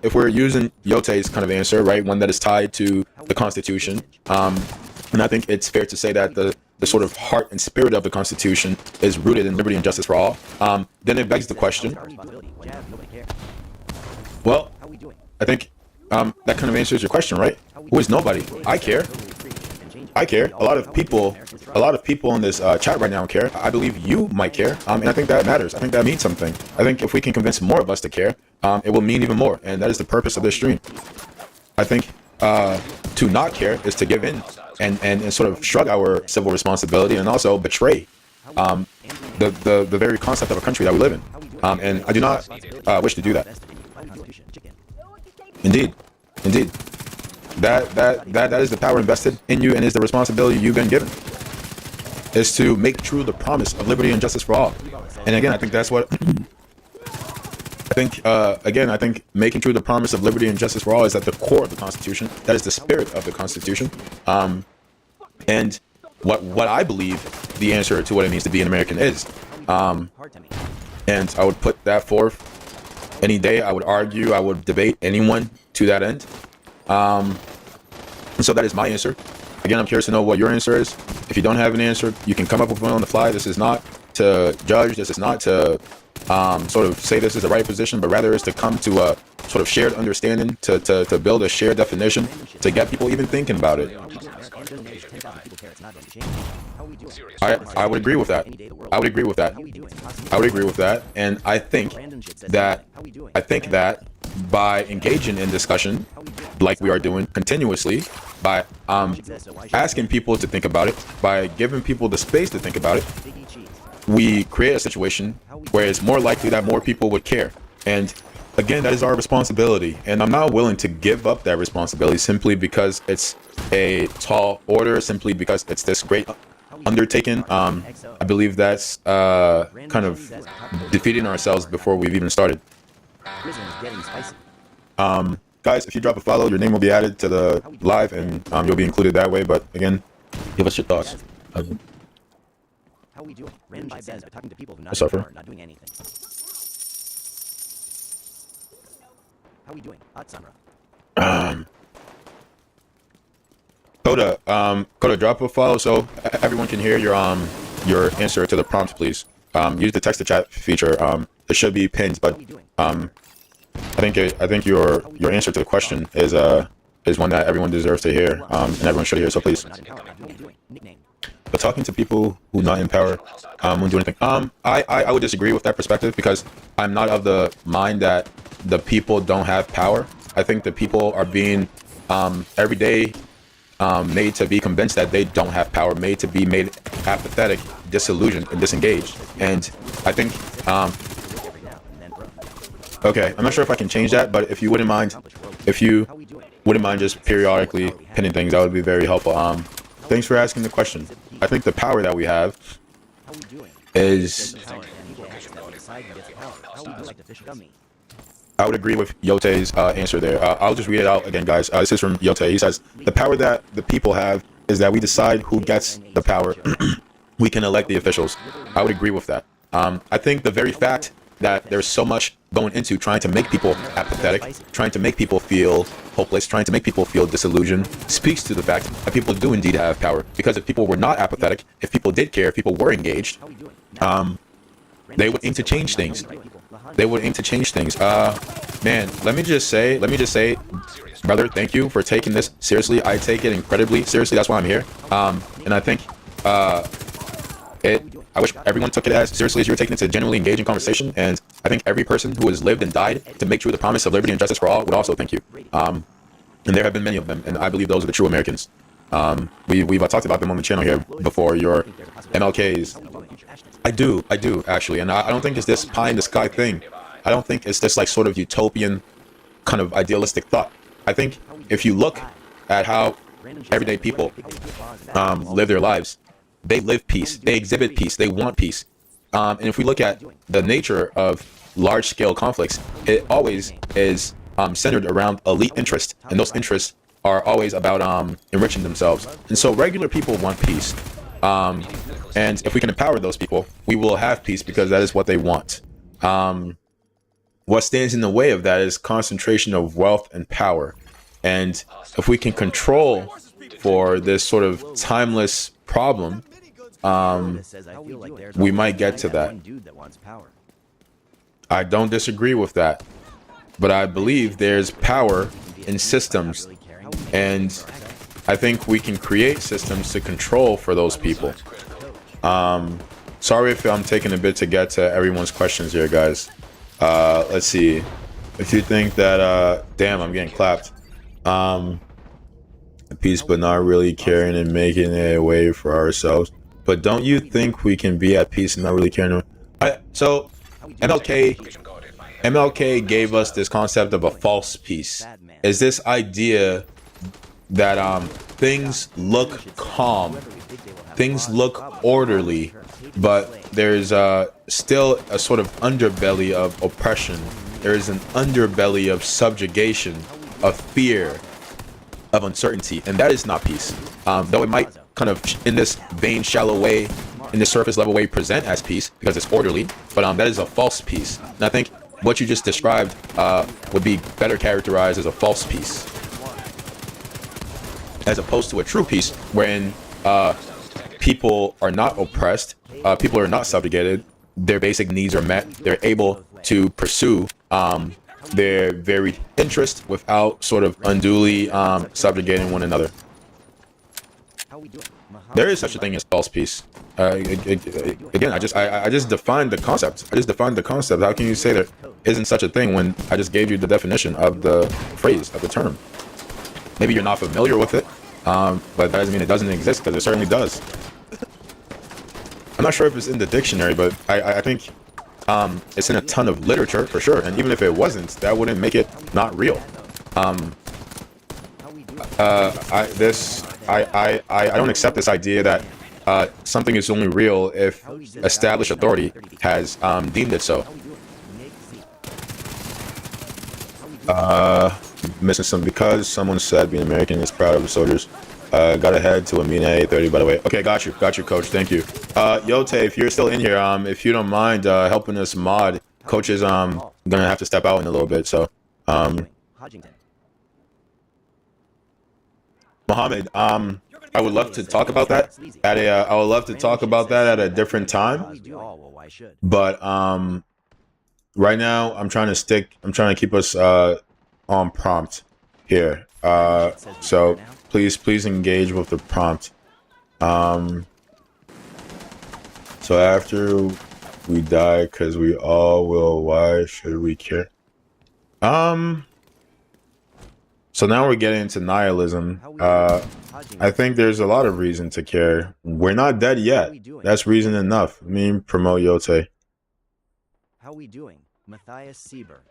if we're using Yote's kind of answer, right, one that is tied to the Constitution, and I think it's fair to say that the sort of heart and spirit of the Constitution is rooted in liberty and justice for all, then it begs the question, well, I think that kind of answers your question, right? Who is nobody? I care. I care. A lot of people in this chat right now care. I believe you might care, and I think that matters. I think that means something. I think if we can convince more of us to care, it will mean even more, and that is the purpose of this stream. I think to not care is to give in and sort of shrug our civil responsibility and also betray the very concept of a country that we live in. And I do not wish to do that. Indeed. That is the power invested in you and is the responsibility you've been given. Is to make true the promise of liberty and justice for all. And again, I think that's what I think making true the promise of liberty and justice for all is at the core of the Constitution. That is the spirit of the Constitution. And what I believe the answer to what it means to be an American is. And I would put that forth any day. I would argue, I would debate anyone to that end. And so that is my answer. Again, I'm curious to know what your answer is. If you don't have an answer, you can come up with one on the fly. This is not to judge. This is not to sort of say this is the right position, but rather is to come to a sort of shared understanding, to build a shared definition, to get people even thinking about it. I would agree with that. I would agree with that. And I think that by engaging in discussion like we are doing continuously, by asking people to think about it, by giving people the space to think about it, we create a situation where it's more likely that more people would care. And again, that is our responsibility. And I'm not willing to give up that responsibility simply because it's a tall order, simply because it's this great undertaking. I believe that's kind of defeating ourselves before we've even started. Guys, if you drop a follow, your name will be added to the live and you'll be included that way. But again, give us your thoughts. How we doing? Random says talking to people who not doing anything. How we doing? Hot Samra. Coda, drop a follow so everyone can hear your answer to the prompt, please. Use the text to chat feature. It should be pinned, but I think your answer to the question is one that everyone deserves to hear, and everyone should hear. So please. But talking to people who not in power won't do anything. I would disagree with that perspective because I'm not of the mind that the people don't have power. I think the people are being every day made to be convinced that they don't have power, made to be made apathetic, disillusioned, and disengaged. And I think okay, I'm not sure if I can change that, but if you wouldn't mind just periodically pinning things, that would be very helpful. Thanks for asking the question. I think the power that we have is... I would agree with Yote's answer there. I'll just read it out again, guys. This is from Yote. He says, the power that the people have is that we decide who gets the power. We can elect the officials. I would agree with that. I think the very fact that there's so much going into trying to make people apathetic, trying to make people feel hopeless, trying to make people feel disillusioned, speaks to the fact that people do indeed have power. Because if people were not apathetic, if people did care, if people were engaged, they would aim to change things. Man, let me just say, brother, thank you for taking this seriously. I take it incredibly seriously. That's why I'm here. And I think I wish everyone took it as seriously as you're taking it, to genuinely engage in conversation. And I think every person who has lived and died to make true the promise of liberty and justice for all would also thank you. And there have been many of them, and I believe those are the true Americans. We've talked about them on the channel here before. Your MLKs. I do actually, and I don't think it's this pie in the sky thing. I don't think it's this like sort of utopian kind of idealistic thought. I think if you look at how everyday people live their lives, they live peace, they exhibit peace, they want peace. And if we look at the nature of large-scale conflicts, it always is centered around elite interests, and those interests are always about enriching themselves. And so regular people want peace. And if we can empower those people, we will have peace because that is what they want. What stands in the way of that is concentration of wealth and power. And if we can control for this sort of timeless problem, we might get to that. I don't disagree with that, but I believe there's power in systems, and I think we can create systems to control for those people. Sorry if I'm taking a bit to get to everyone's questions here, guys. Let's see. If you think that, damn, I'm getting clapped. Peace, but not really caring and making it a way for ourselves. But don't you think we can be at peace and not really caring? So MLK gave us this concept of a false peace. Is this idea that things look calm, things look orderly, but there's still a sort of underbelly of oppression. There is an underbelly of subjugation, of fear, of uncertainty, and that is not peace. Though it might kind of, in this vain, shallow way, in this surface level way, present as peace because it's orderly, but that is a false peace. And I think what you just described would be better characterized as a false peace, as opposed to a true peace, wherein people are not oppressed, people are not subjugated, their basic needs are met, they're able to pursue their varied interests without sort of unduly subjugating one another. There is such a thing as false peace. Again, I just defined the concept. How can you say there isn't such a thing when I just gave you the definition of the phrase, of the term? Maybe you're not familiar with it, but that doesn't mean it doesn't exist, because it certainly does. I'm not sure if it's in the dictionary, but I think it's in a ton of literature for sure. And even if it wasn't, that wouldn't make it not real. I don't accept this idea that something is only real if established authority has deemed it so. Missing some because someone said being American is proud of the soldiers. Got ahead to Amina 830, by the way. Okay, got you, coach. Thank you. Yote, if you're still in here, if you don't mind helping us mod, coach is gonna have to step out in a little bit. So, Mohammed, I would love to talk about that at a different time. But right now, I'm trying to keep us on prompt here. So please engage with the prompt. So after we die, because we all will, why should we care? So now we're getting into nihilism. I think there's a lot of reason to care. We're not dead yet. That's reason enough. Promote Yote. How we doing? Matthias Sieber.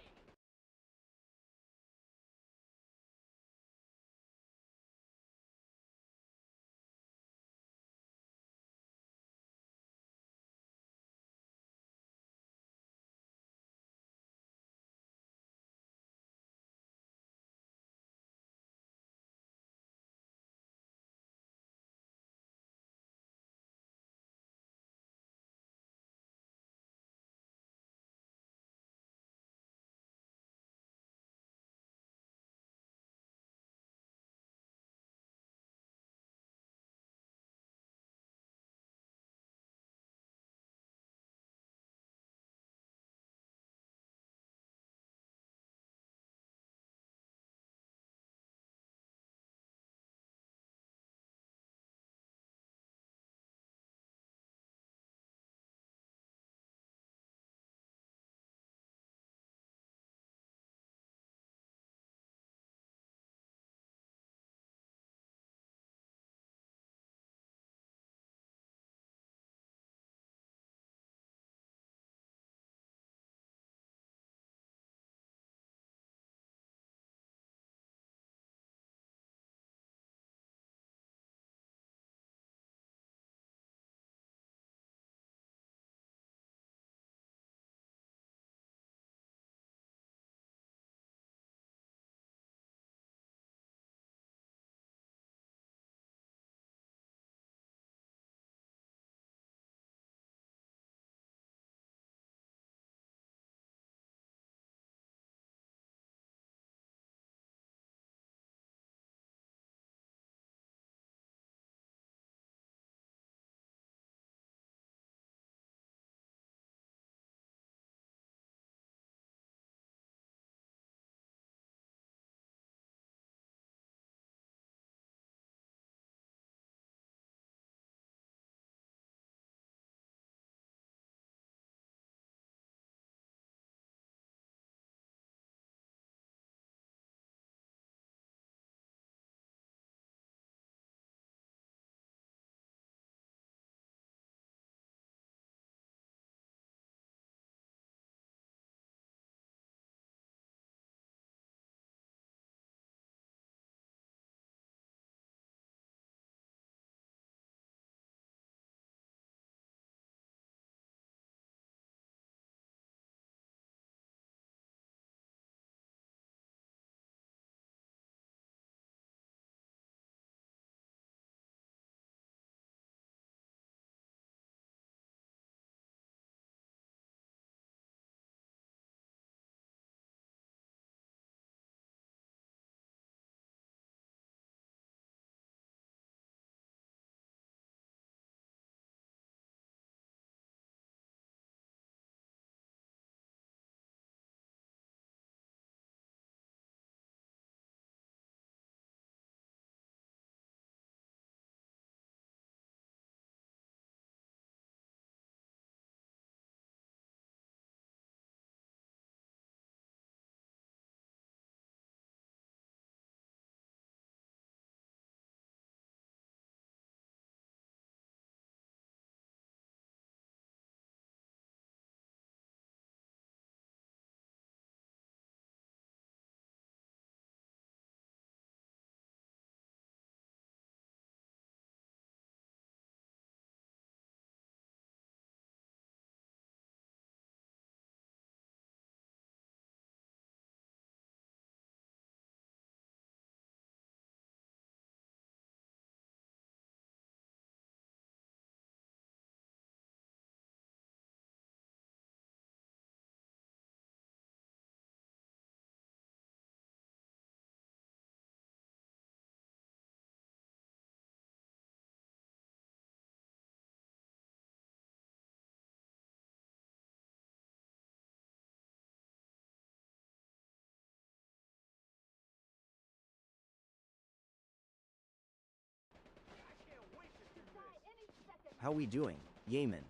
How we doing, Yemen?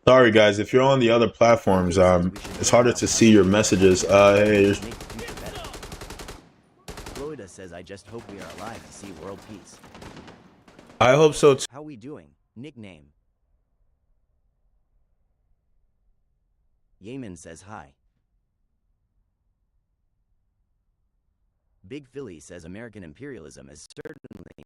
Sorry, guys. If you're on the other platforms, it's harder to see your messages. Hey, Make the future better. Florida says, I just hope we are alive to see world peace. I hope so too. How we doing? Nickname. Yemen says hi. Big Philly says American imperialism is certainly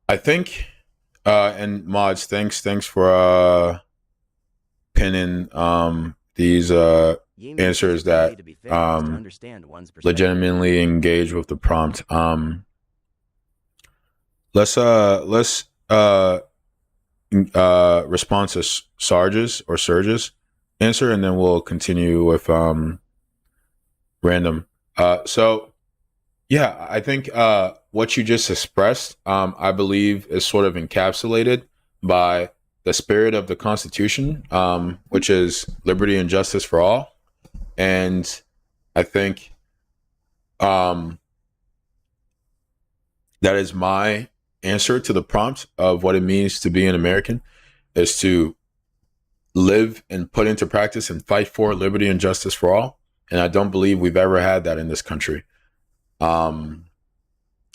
I think, and mods, thanks for pinning these Yemen answers says the way that to be fair is to understand one's perspective. legitimately engage with the prompt. Let's respond to Sarge's or Surge's answer, and then we'll continue with random. So yeah, I think what you just expressed, I believe, is sort of encapsulated by the spirit of the Constitution, which is liberty and justice for all. And I think that is my answer to the prompt of what it means to be an American, is to live and put into practice and fight for liberty and justice for all. And I don't believe we've ever had that in this country.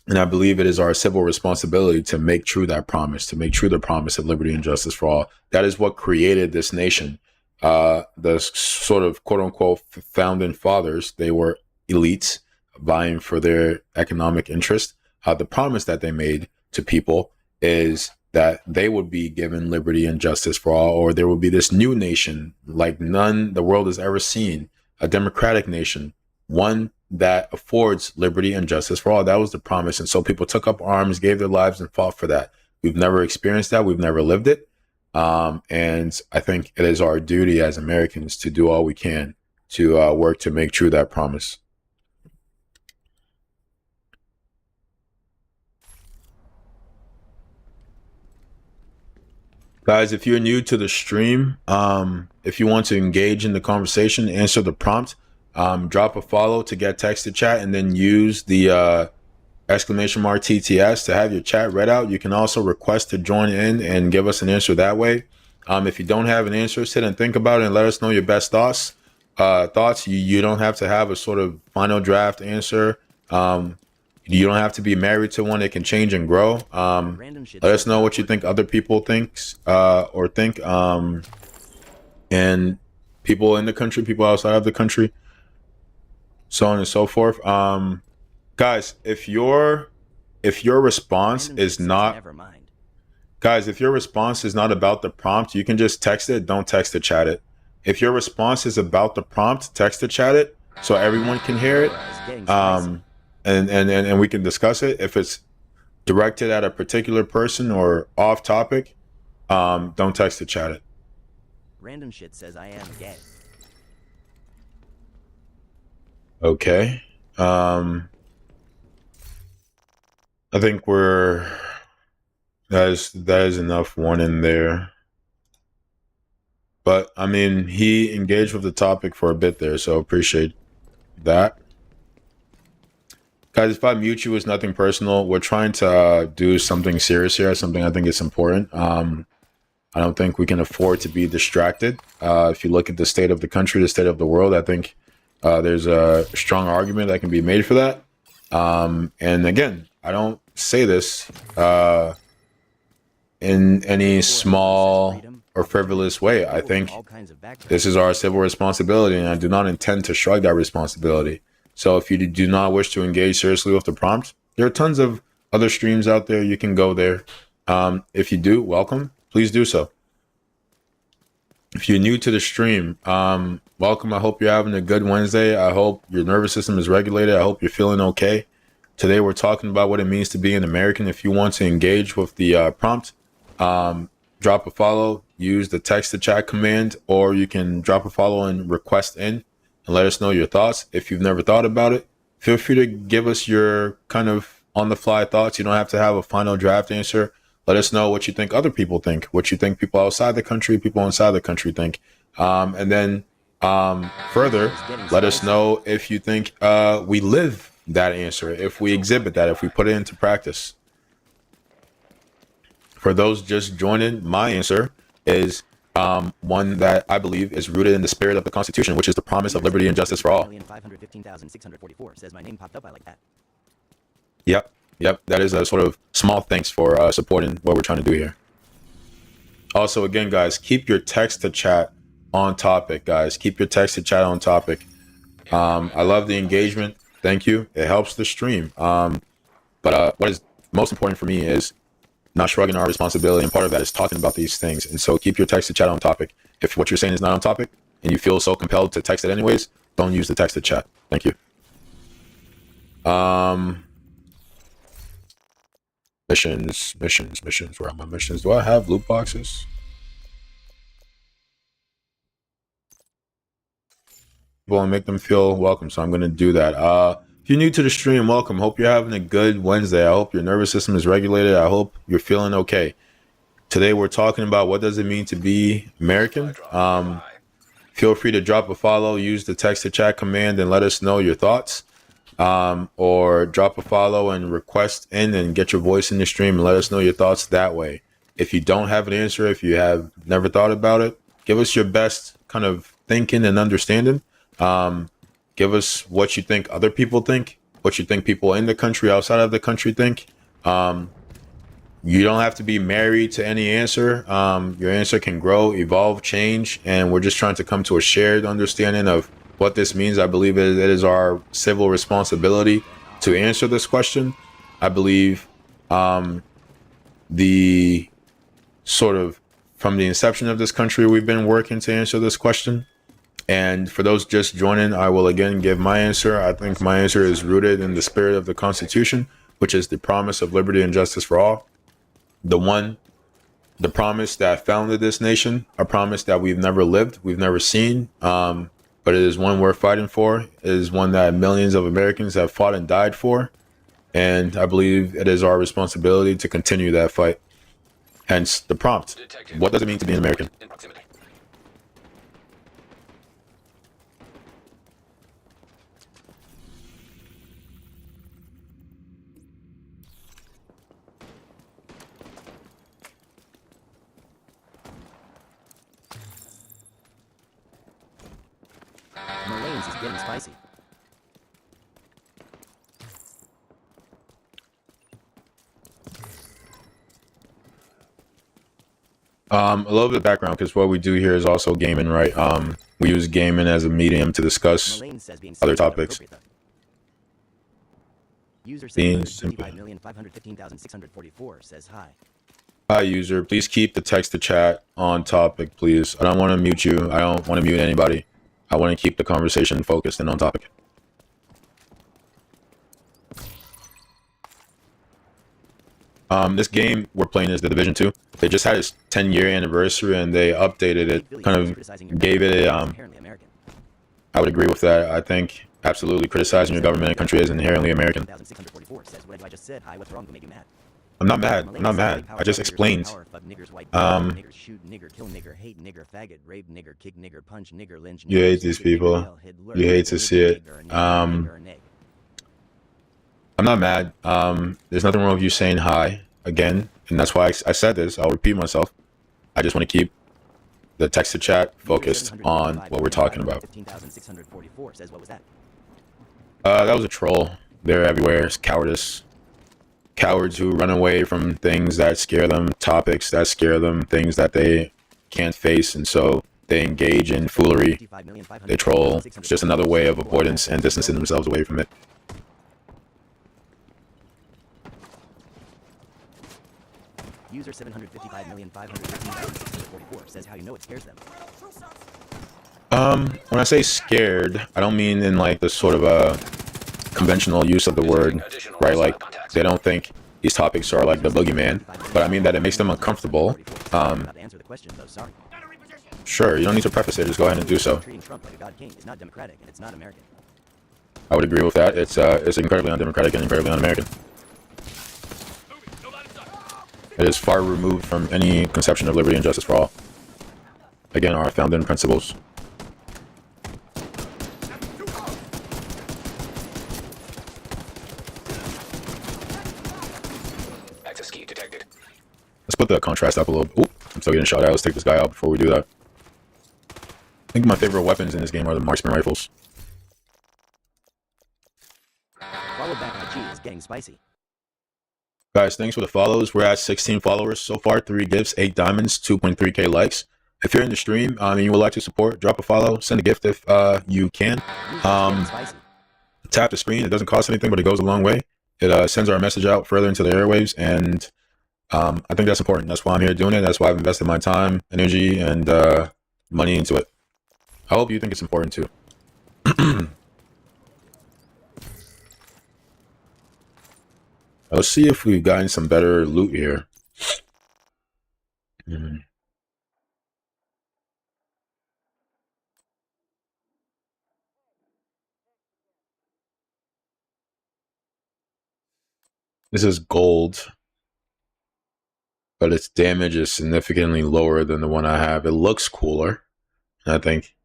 And I believe it is our civil responsibility to make true that promise, to make true the promise of liberty and justice for all. That is what created this nation. The sort of quote unquote founding fathers, they were elites vying for their economic interest. The promise that they made to people is that they would be given liberty and justice for all, or there would be this new nation like none the world has ever seen, a democratic nation, one that affords liberty and justice for all. That was the promise. And so people took up arms, gave their lives, and fought for that. We've never experienced that. We've never lived it. And I think it is our duty as Americans to do all we can to work to make true that promise. Guys, if you're new to the stream, if you want to engage in the conversation, answer the prompt, drop a follow to get text to chat, and then use the exclamation mark TTS to have your chat read out. You can also request to join in and give us an answer that way. If you don't have an answer, sit and think about it and let us know your best thoughts. You don't have to have a sort of final draft answer. You don't have to be married to one. It can change and grow. Let us know what you think other people think, and people in the country, people outside of the country, so on and so forth. Guys, if your response is not, guys, if your response is not about the prompt, you can just text it. Don't text to chat it. If your response is about the prompt, text to chat it so everyone can hear it. And we can discuss it. If it's directed at a particular person or off topic, don't text to chat it. Random shit says I am gay. Okay. I think that is enough warning there. But I mean, he engaged with the topic for a bit there, so appreciate that. Guys, if I mute you, it's nothing personal. We're trying to do something serious here, something I think is important. I don't think we can afford to be distracted. If you look at the state of the country, the state of the world, I think there's a strong argument that can be made for that. And again, I don't say this in any small or frivolous way. I think this is our civil responsibility, and I do not intend to shrug that responsibility. So if you do not wish to engage seriously with the prompt, there are tons of other streams out there. You can go there. If you do, welcome. Please do so. If you're new to the stream, welcome. I hope you're having a good Wednesday. I hope your nervous system is regulated. I hope you're feeling okay. Today, we're talking about what it means to be an American. If you want to engage with the prompt, drop a follow, use the text to chat command, or you can drop a follow and request in and let us know your thoughts. If you've never thought about it, feel free to give us your kind of on the fly thoughts. You don't have to have a final draft answer. Let us know what you think other people think, what you think people outside the country, people inside the country think. And then further, let us know if you think we live that answer, if we exhibit that, if we put it into practice. For those just joining, my answer is one that I believe is rooted in the spirit of the Constitution, which is the promise of liberty and justice for all. 515,644 says my name popped up. I like that. Yep. That is a sort of small thanks for supporting what we're trying to do here. Also, again, guys, keep your text to chat on topic, guys. Keep your text to chat on topic. I love the engagement. Thank you. It helps the stream. But what is most important for me is not shrugging our responsibility, and part of that is talking about these things. And so keep your text to chat on topic. If what you're saying is not on topic and you feel so compelled to text it anyways, don't use the text to chat. Thank you. Missions. Where are my missions? Do I have loot boxes? Well, and make them feel welcome. So I'm going to do that. If you're new to the stream, welcome. Hope you're having a good Wednesday. I hope your nervous system is regulated. I hope you're feeling okay. Today, we're talking about what does it mean to be American. Feel free to drop a follow, use the text to chat command, and let us know your thoughts. Or drop a follow and request in and get your voice in the stream and let us know your thoughts that way. If you don't have an answer, if you have never thought about it, give us your best kind of thinking and understanding. Give us what you think other people think, what you think people in the country, outside of the country think. You don't have to be married to any answer. Your answer can grow, evolve, change, and we're just trying to come to a shared understanding of what this means. I believe it is our civil responsibility to answer this question. I believe the sort of from the inception of this country, we've been working to answer this question. And for those just joining, I will again give my answer. I think my answer is rooted in the spirit of the Constitution, which is the promise of liberty and justice for all. The promise that founded this nation, a promise that we've never lived, we've never seen, but it is one we're fighting for. It is one that millions of Americans have fought and died for. And I believe it is our responsibility to continue that fight. Hence the prompt. Detected. What does it mean to be an American? In proximity. Mullane's is getting spicy. A little bit of background, because what we do here is also gaming, right? We use gaming as a medium to discuss Mullane says being other simple topics. inappropriate, though. User Being simple. 755,515,644 says hi. Hi, user. Please keep the text to chat on topic, please. I don't want to mute you. I don't want to mute anybody. I want to keep the conversation focused and on topic. This game we're playing is The Division 2. They just had its 10-year anniversary and they updated it, kind of gave it a, Apparently American. I would agree with that. I think absolutely criticizing your government and country is inherently American. 1,644 says, what did I just said? Hi, what's wrong? What made you mad? I'm not mad. I'm not mad. I just explained. Nigger shoot, nigger kill, nigger hate, nigger faggot, rape, nigger kick, nigger punch, nigger lynch. You hate these people. You hate to see it. I'm not mad. There's nothing wrong with you saying hi again, and that's why I said this. I'll repeat myself. I just want to keep the text to chat focused on what we're talking about. 15,644 says, what was that? That was a troll. They're everywhere. It's cowardice. Cowards who run away from things that scare them, topics that scare them, things that they can't face, and so they engage in foolery. They troll. It's just another way of avoidance and distancing themselves away from it. User 755,515,644 says, how you know it scares them. When I say scared, I don't mean in like the sort of a conventional use of the word, right? Like they don't think these topics are like the boogeyman, but I mean that it makes them uncomfortable. Answer the question, though. Sorry. Sure, you don't need to preface it. Just go ahead and do so. Treating Trump like a god king is not democratic and it's not American. I would agree with that. It's incredibly undemocratic and incredibly un-American. It is far removed from any conception of liberty and justice for all. Again, our founding principles. Access key detected. Let's put the contrast up a little. Oop, I'm still getting shot at. Let's take this guy out before we do that. I think my favorite weapons in this game are the marksman rifles. Followed back by G is getting spicy. Guys, thanks for the follows. We're at 16 followers so far, 3 gifts, 8 diamonds, 2.3k likes. If you're in the stream and you would like to support, drop a follow, send a gift if you can. Tap the screen. It doesn't cost anything, but it goes a long way. It sends our message out further into the airwaves, and I think that's important. That's why I'm here doing it. That's why I've invested my time, energy, and money into it. I hope you think it's important too. Let's see if we've gotten some better loot here. This is gold, but its damage is significantly lower than the one I have. It looks cooler, I think.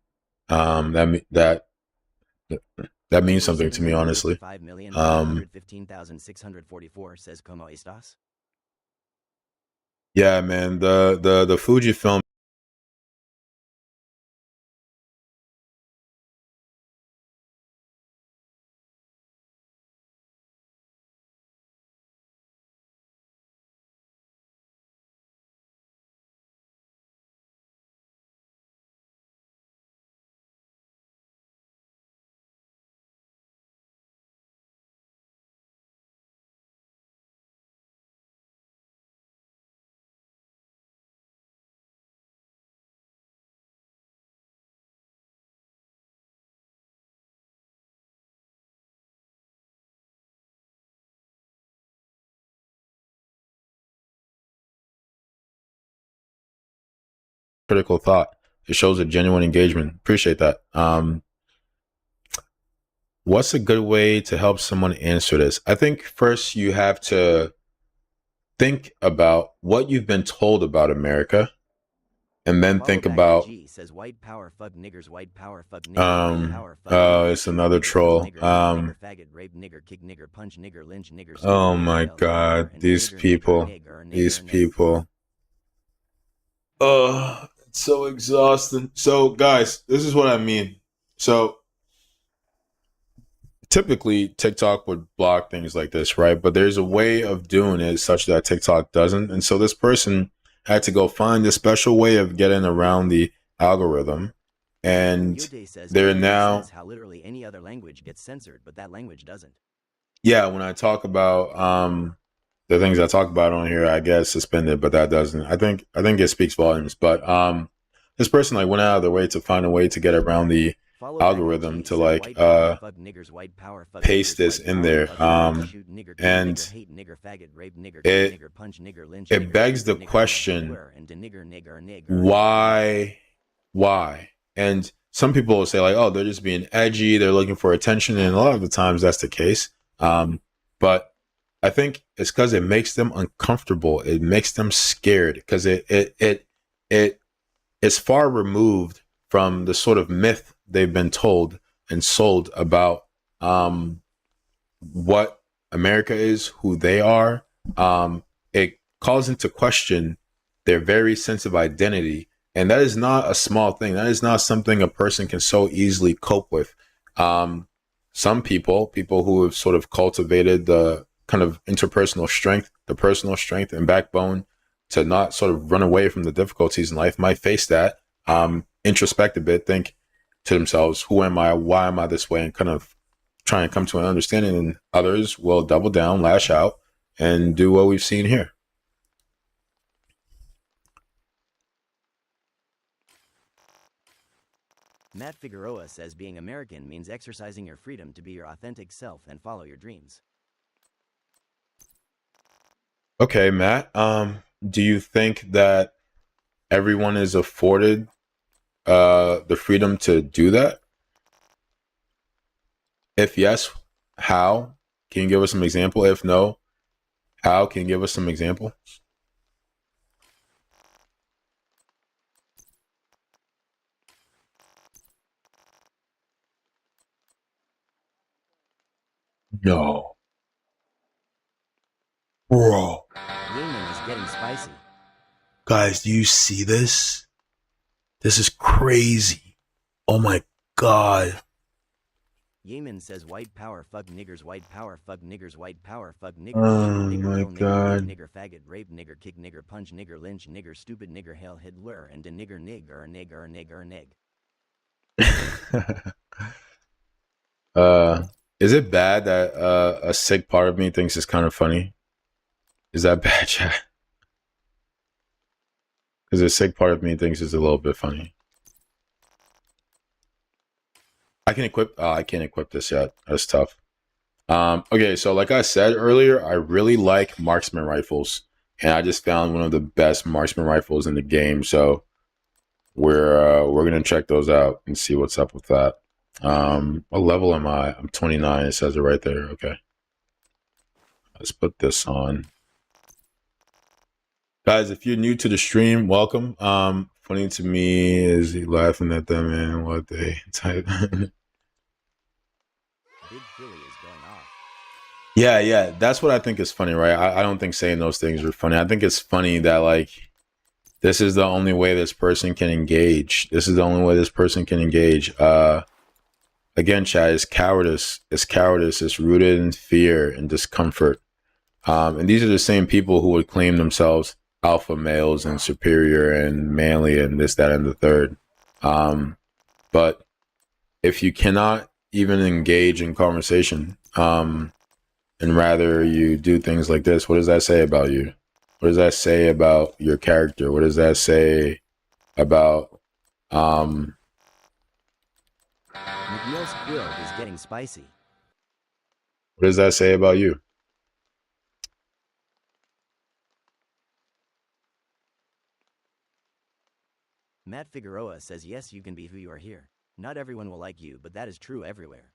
That means something to me, honestly. 5,115,644 says, ¿Cómo estás? Yeah, man. The Fujifilm. Critical thought. It shows a genuine engagement. Appreciate that. What's a good way to help someone answer this? I think first you have to think about what you've been told about America, and then think about says white power fuck niggers, white power fuck niggers, white power fuck it's another troll. nigger, faggot, rape nigger, kick nigger, punch nigger, lynch nigger, Oh my god, these people. Oh, it's so exhausting. So guys, this is what I mean. So typically TikTok would block things like this, right? But there's a way of doing it such that TikTok doesn't. And so this person had to go find a special way of getting around the algorithm. And they're now how literally any other language gets censored, but that language doesn't. Yeah, when I talk about the things I talk about on here, I get suspended, but that doesn't. I think it speaks volumes. But this person like went out of their way to find a way to get around the algorithm to like paste this in there. And it begs the question, why? And some people will say like, oh, they're just being edgy, they're looking for attention, and a lot of the times that's the case. But I think it's because it makes them uncomfortable. It makes them scared because it is far removed from the sort of myth they've been told and sold about what America is, who they are. It calls into question their very sense of identity. And that is not a small thing. That is not something a person can so easily cope with. Some people who have sort of cultivated the kind of interpersonal strength, the personal strength and backbone to not sort of run away from the difficulties in life might face that, introspect a bit, think to themselves, who am I? Why am I this way? And kind of try and come to an understanding. And others will double down, lash out, and do what we've seen here. Matt Figueroa says being American means exercising your freedom to be your authentic self and follow your dreams. Okay, Matt. Do you think that everyone is afforded the freedom to do that? If yes, how? Can you give us some example? If no, how? Can you give us some examples? No. Bro. Yemen is getting spicy. Guys, do you see this? This is crazy. Oh my god. Yemen says white power fuck niggers, white power fuck niggers, white power fuck niggers. Oh nigger, my kill, god. Nigger, faggot, rape, nigger, kick, nigger, punch, nigger, lynch, nigger, stupid, nigger, hell, Hitler, and a nigger, nigger, nigger, nigger, nig. Is it bad that a sick part of me thinks it's kind of funny? Is that bad, chat? Because a sick part of me thinks it's a little bit funny. I can't equip this yet. That's tough. Okay, so like I said earlier, I really like marksman rifles, and I just found one of the best marksman rifles in the game. So we're gonna check those out and see what's up with that. What level am I? I'm 29. It says it right there. Okay, let's put this on. Guys, if you're new to the stream, welcome. Funny to me is he laughing at them and what they type. Big Philly is going off. Yeah, that's what I think is funny, right? I don't think saying those things are funny. I think it's funny that like this is the only way this person can engage. This is the only way this person can engage. Again, chat, it's cowardice. It's cowardice. It's rooted in fear and discomfort. And these are the same people who would claim themselves alpha males and superior and manly and this, that, and the third. But if you cannot even engage in conversation, and rather you do things like this, what does that say about you? What does that say about your character? What does that say about McNeil's quill is getting spicy. what does that say about you? Matt Figueroa says yes, you can be who you are here. Not everyone will like you, but that is true everywhere.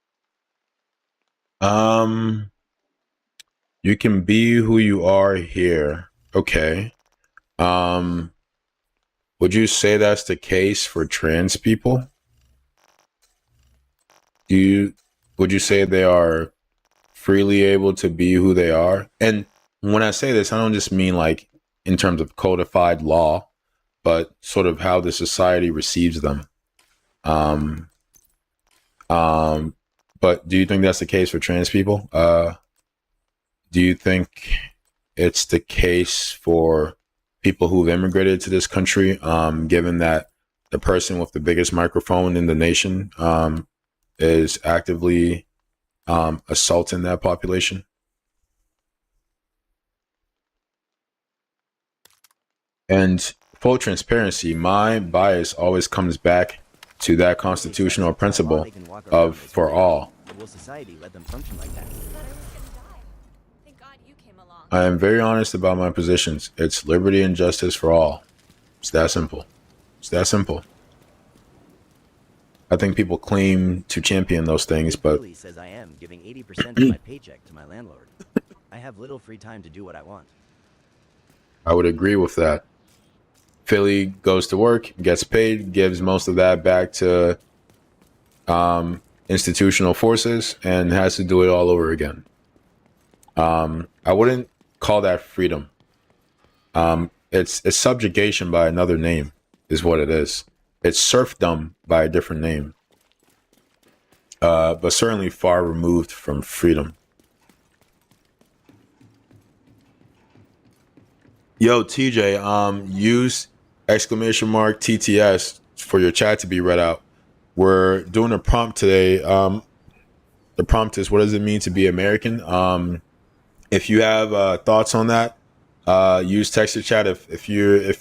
You can be who you are here. Okay. Would you say that's the case for trans people? Would you say they are freely able to be who they are? And when I say this, I don't just mean like in terms of codified law, but sort of how the society receives them. But do you think that's the case for trans people? Do you think it's the case for people who've immigrated to this country, given that the person with the biggest microphone in the nation is actively assaulting that population? And full transparency, my bias always comes back to that constitutional principle of for all. Will society let them function like that? Thank God you came along. I am very honest about my positions. It's liberty and justice for all. It's that simple. It's that simple. I think people claim to champion those things, but Billy says I am giving 80% of my paycheck to my landlord. I have little free time to do what I want. I would agree with that. Philly goes to work, gets paid, gives most of that back to institutional forces, and has to do it all over again. I wouldn't call that freedom. It's subjugation by another name, is what it is. It's serfdom by a different name, but certainly far removed from freedom. Yo, TJ, use !TTS for your chat to be read out. We're doing a prompt today. The prompt is, what does it mean to be American? If you have thoughts on that, use text to chat. If you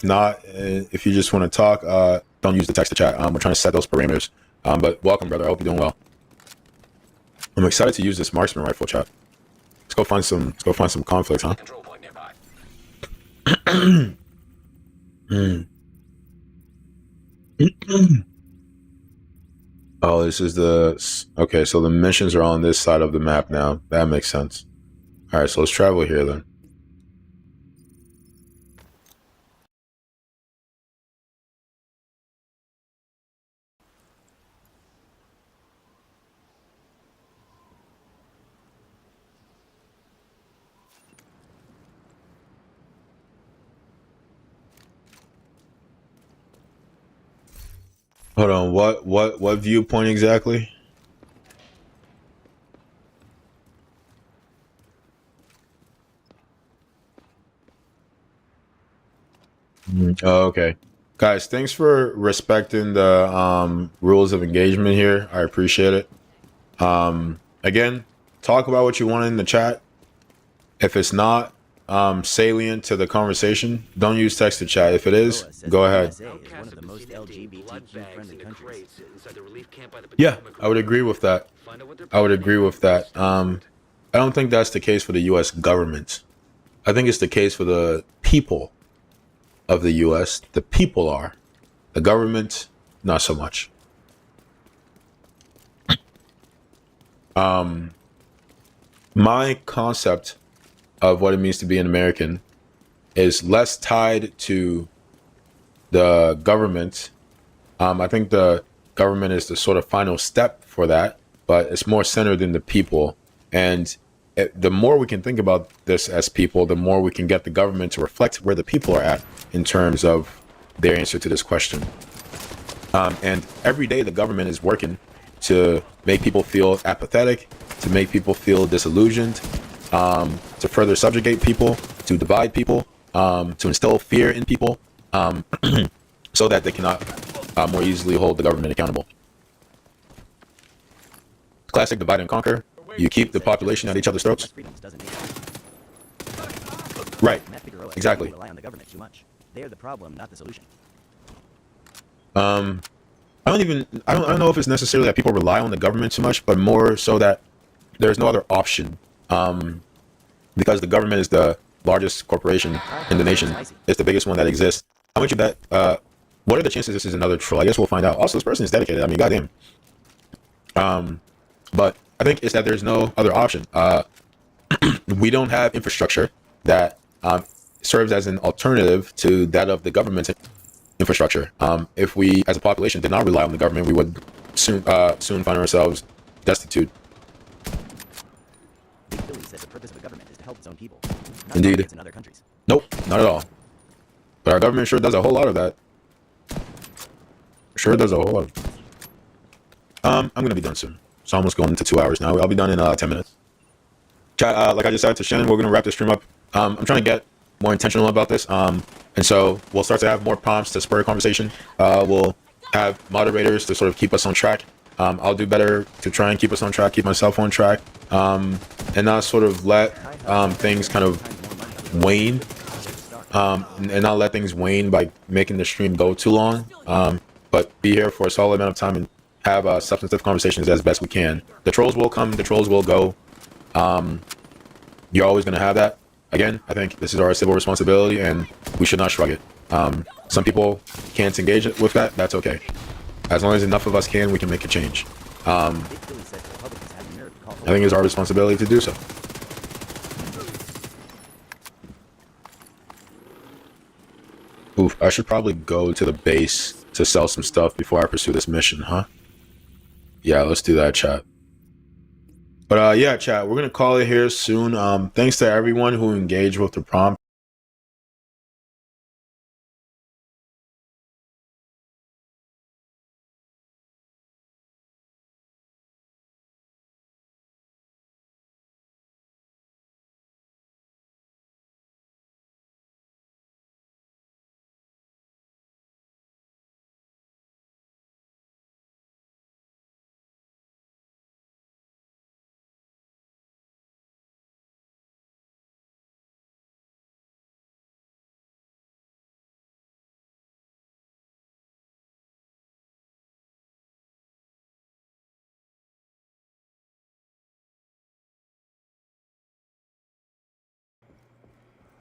just want to talk, don't use the text to chat. We're trying to set those parameters. But welcome, brother. I hope you're doing well. I'm excited to use this marksman rifle, chat. Let's go find some conflicts, huh? Control point nearby. Oh, this is okay. So the missions are on this side of the map now. That makes sense. All right, so let's travel here then. Hold on, what viewpoint exactly? Oh, okay. Guys, thanks for respecting the rules of engagement here. I appreciate it. Again, talk about what you want in the chat. If it's not salient to the conversation, don't use text to chat. If it is, go ahead. One of the most LGBTQ-friendly countries. Yeah, I would agree with that. I would agree with that. I don't think that's the case for the U.S. government. I think it's the case for the people of the U.S. The people are. The government, not so much. My concept of what it means to be an American is less tied to the government. I think the government is the sort of final step for that, but it's more centered in the people. And the more we can think about this as people, the more we can get the government to reflect where the people are at in terms of their answer to this question. And every day the government is working to make people feel apathetic, to make people feel disillusioned, to further subjugate people, to divide people, to instill fear in people, so that they cannot more easily hold the government accountable. Classic divide and conquer. You keep the population at each other's throats. Right. Exactly. Rely on the government too much. They are the problem, not the solution. I don't know if it's necessarily that people rely on the government too much, but more so that there's no other option. Because the government is the largest corporation in the nation. It's the biggest one that exists. How much you bet? What are the chances this is another troll? I guess we'll find out. Also, this person is dedicated. I mean, goddamn. But I think it's that there's no other option. We don't have infrastructure that serves as an alternative to that of the government's infrastructure. If we, as a population, did not rely on the government, we would soon find ourselves destitute. Big Billy says the purpose of a government is to help its own people. Not Indeed. markets in other countries. Nope, not at all. But our government sure does a whole lot of that. Sure does a whole lot. I'm gonna be done soon. It's almost going into 2 hours now. I'll be done in 10 minutes. Chat, like I just said to Shannon, we're gonna wrap this stream up. I'm trying to get more intentional about this. And so we'll start to have more prompts to spur a conversation. We'll have moderators to sort of keep us on track. I'll do better to try and keep us on track, keep myself on track, and not sort of let things kind of wane, and not let things wane by making the stream go too long. But be here for a solid amount of time and have substantive conversations as best we can. The trolls will come, the trolls will go. You're always going to have that. Again, I think this is our civil responsibility and we should not shrug it. Some people can't engage with that. That's okay. As long as enough of us can, we can make a change. I think it's our responsibility to do so. Oof, I should probably go to the base to sell some stuff before I pursue this mission, huh? Yeah, let's do that, chat. But yeah, chat, we're gonna call it here soon. Thanks to everyone who engaged with the prompt.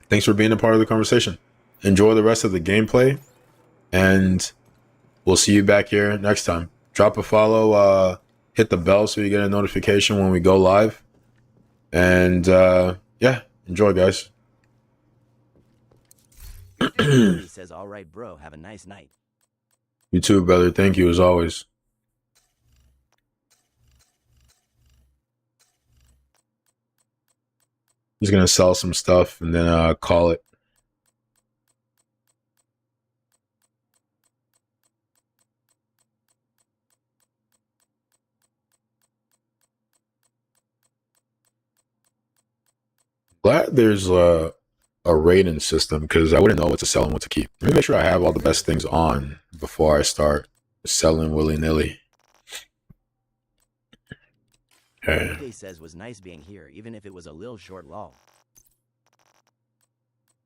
Thanks for being a part of the conversation. Enjoy the rest of the gameplay, and we'll see you back here next time. Drop a follow, hit the bell so you get a notification when we go live. And yeah, enjoy, guys. He says, all right, bro, have a nice night. You too, brother. Thank you as always. Just gonna sell some stuff and then call it. Glad there's a rating system because I wouldn't know what to sell and what to keep. Let me make sure I have all the best things on before I start selling willy-nilly. Okay. He says was nice being here, even if it was a little short lull.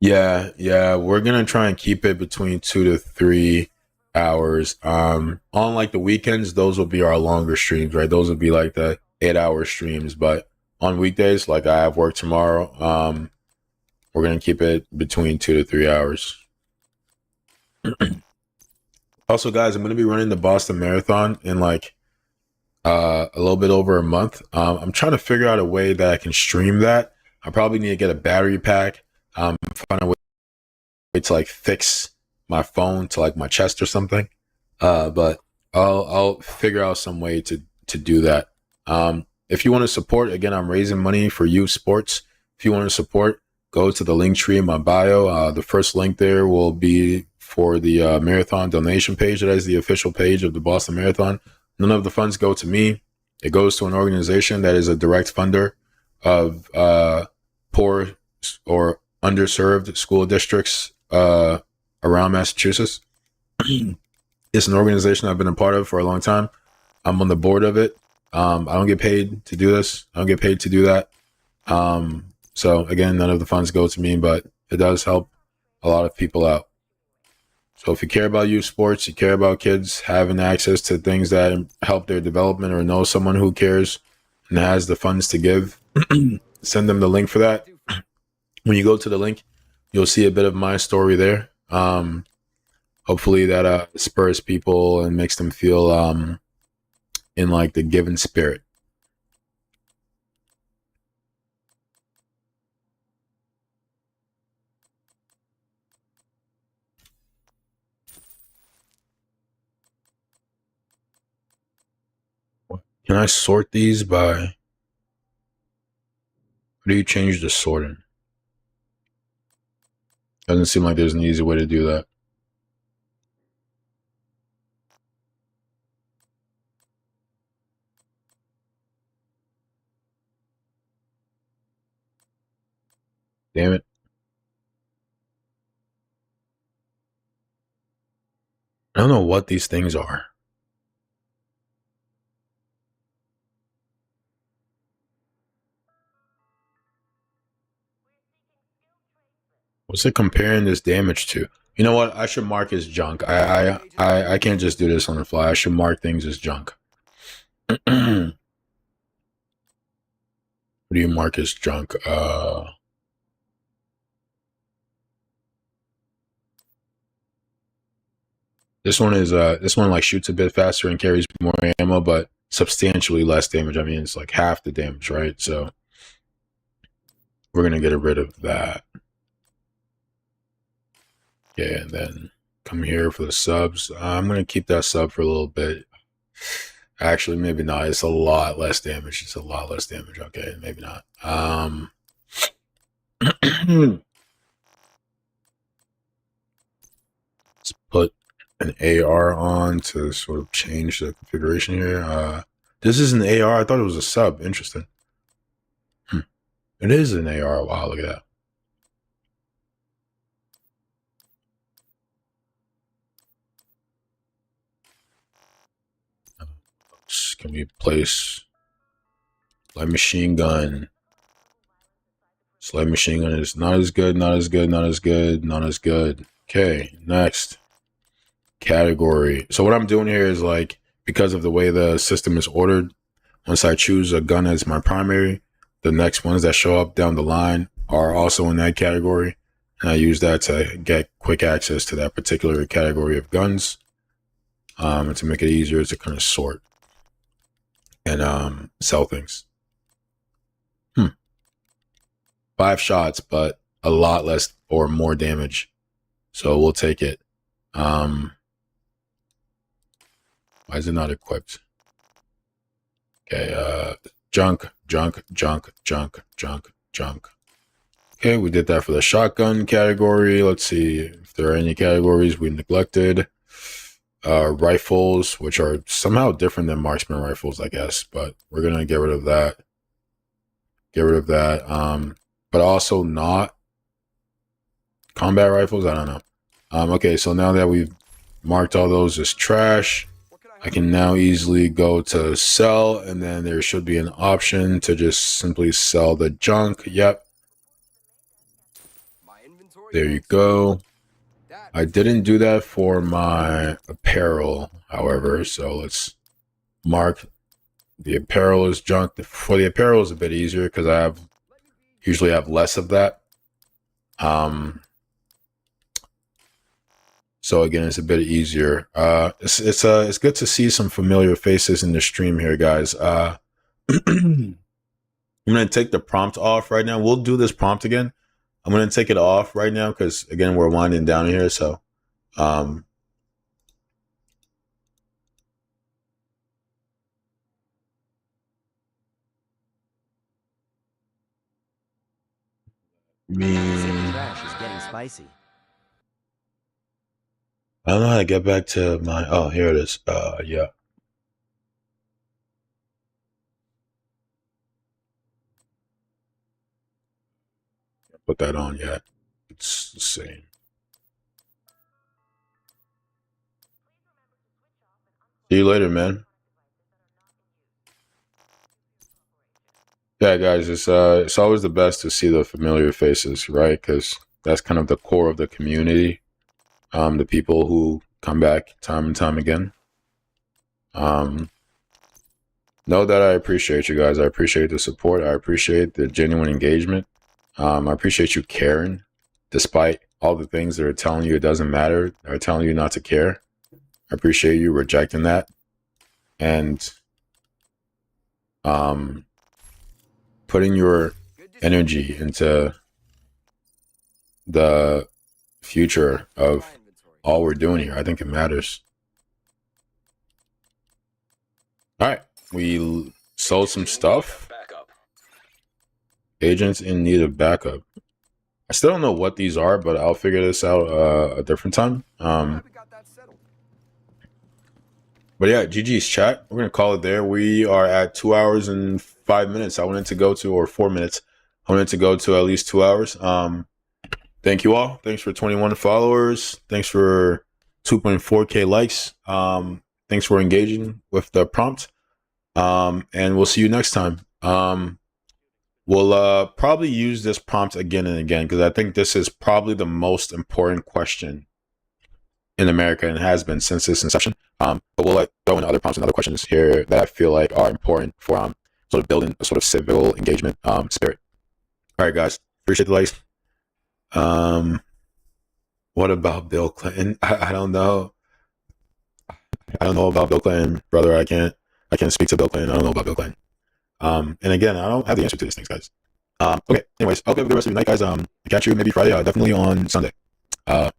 Yeah, we're gonna try and keep it between 2 to 3 hours. On like the weekends, those will be our longer streams, right? Those will be like the 8-hour streams. But on weekdays, like I have work tomorrow, we're gonna keep it between 2 to 3 hours. Also, guys, I'm gonna be running the Boston Marathon in like a little bit over a month. I'm trying to figure out a way that I can stream that. I probably need to get a battery pack. Find a way to like fix my phone to like my chest or something. But I'll figure out some way to do that. If you want to support, again, I'm raising money for youth sports. If you want to support, go to the link tree in my bio. The first link there will be for the marathon donation page. That is the official page of the Boston Marathon. None of the funds go to me. It goes to an organization that is a direct funder of poor or underserved school districts around Massachusetts. It's an organization I've been a part of for a long time. I'm on the board of it. I don't get paid to do this. I don't get paid to do that. So again, none of the funds go to me, but it does help a lot of people out. So if you care about youth sports, you care about kids having access to things that help their development, or know someone who cares and has the funds to give, send them the link for that. When you go to the link, you'll see a bit of my story there. Hopefully that spurs people and makes them feel in like the given spirit. Can I sort these by... How do you change the sorting? Doesn't seem like there's an easy way to do that. Damn it. I don't know what these things are. What's it comparing this damage to? You know what? I should mark as junk. I can't just do this on the fly. I should mark things as junk. What do you mark as junk? This one like shoots a bit faster and carries more ammo, but substantially less damage. I mean, it's like half the damage, right? So we're gonna get rid of that. Okay, and then come here for the subs. I'm gonna keep that sub for a little bit. Actually, maybe not. It's a lot less damage. It's a lot less damage. Okay, maybe not. Let's put an AR on to sort of change the configuration here. This is an AR. I thought it was a sub. Interesting. It is an AR. Wow, look at that. Can we place light machine gun? Light machine gun is not as good, not as good, not as good, not as good. Okay, next category. So what I'm doing here is like, because of the way the system is ordered, once I choose a gun as my primary, the next ones that show up down the line are also in that category. And I use that to get quick access to that particular category of guns, and to make it easier to kind of sort and sell things. 5 shots, but a lot less or more damage. So we'll take it. Why is it not equipped? Okay, junk, junk, junk, junk, junk, junk. Okay, we did that for the shotgun category. Let's see if there are any categories we neglected. Rifles, which are somehow different than marksman rifles, I guess, but we're gonna get rid of that. Get rid of that. But also not combat rifles. I don't know. Okay, so now that we've marked all those as trash, I can now easily go to sell, and then there should be an option to just simply sell the junk. Yep. There you go. I didn't do that for my apparel, however, so let's mark the apparel as junk. For the apparel is a bit easier because I usually have less of that. So again, it's a bit easier. It's good to see some familiar faces in the stream here, guys. I'm gonna take the prompt off right now. We'll do this prompt again. I'm gonna take it off right now because again we're winding down here. So Trash is getting spicy. I don't know how to get back to my, oh, here it is. Yeah. Put that on yet. It's the same. See you later, man. Yeah, guys, it's always the best to see the familiar faces, right? Because that's kind of the core of the community. The people who come back time and time again. Know that I appreciate you guys. I appreciate the support. I appreciate the genuine engagement. I appreciate you caring, despite all the things that are telling you it doesn't matter, are telling you not to care. I appreciate you rejecting that and putting your energy into the future of all we're doing here. I think it matters. All right. We sold some stuff. Backup. Agents in need of backup. I still don't know what these are, but I'll figure this out a different time. But yeah, GG's chat. We're gonna call it there. We are at 2 hours and 5 minutes. I wanted to go to, or 4 minutes. I wanted to go to at least 2 hours. Thank you all. Thanks for 21 followers. Thanks for 2.4K likes. Thanks for engaging with the prompt. And we'll see you next time. We'll probably use this prompt again and again, because I think this is probably the most important question in America, and has been since its inception. But we'll throw in other prompts and other questions here that I feel like are important for sort of building a sort of civil engagement spirit. All right, guys, appreciate the likes. What about Bill Clinton? I don't know. I don't know about Bill Clinton, brother. I can't speak to Bill Clinton. I don't know about Bill Clinton. And again, I don't have the answer to these things, guys. Okay. Anyways, I'll have a good rest of your night, guys. Catch you maybe Friday. Definitely on Sunday.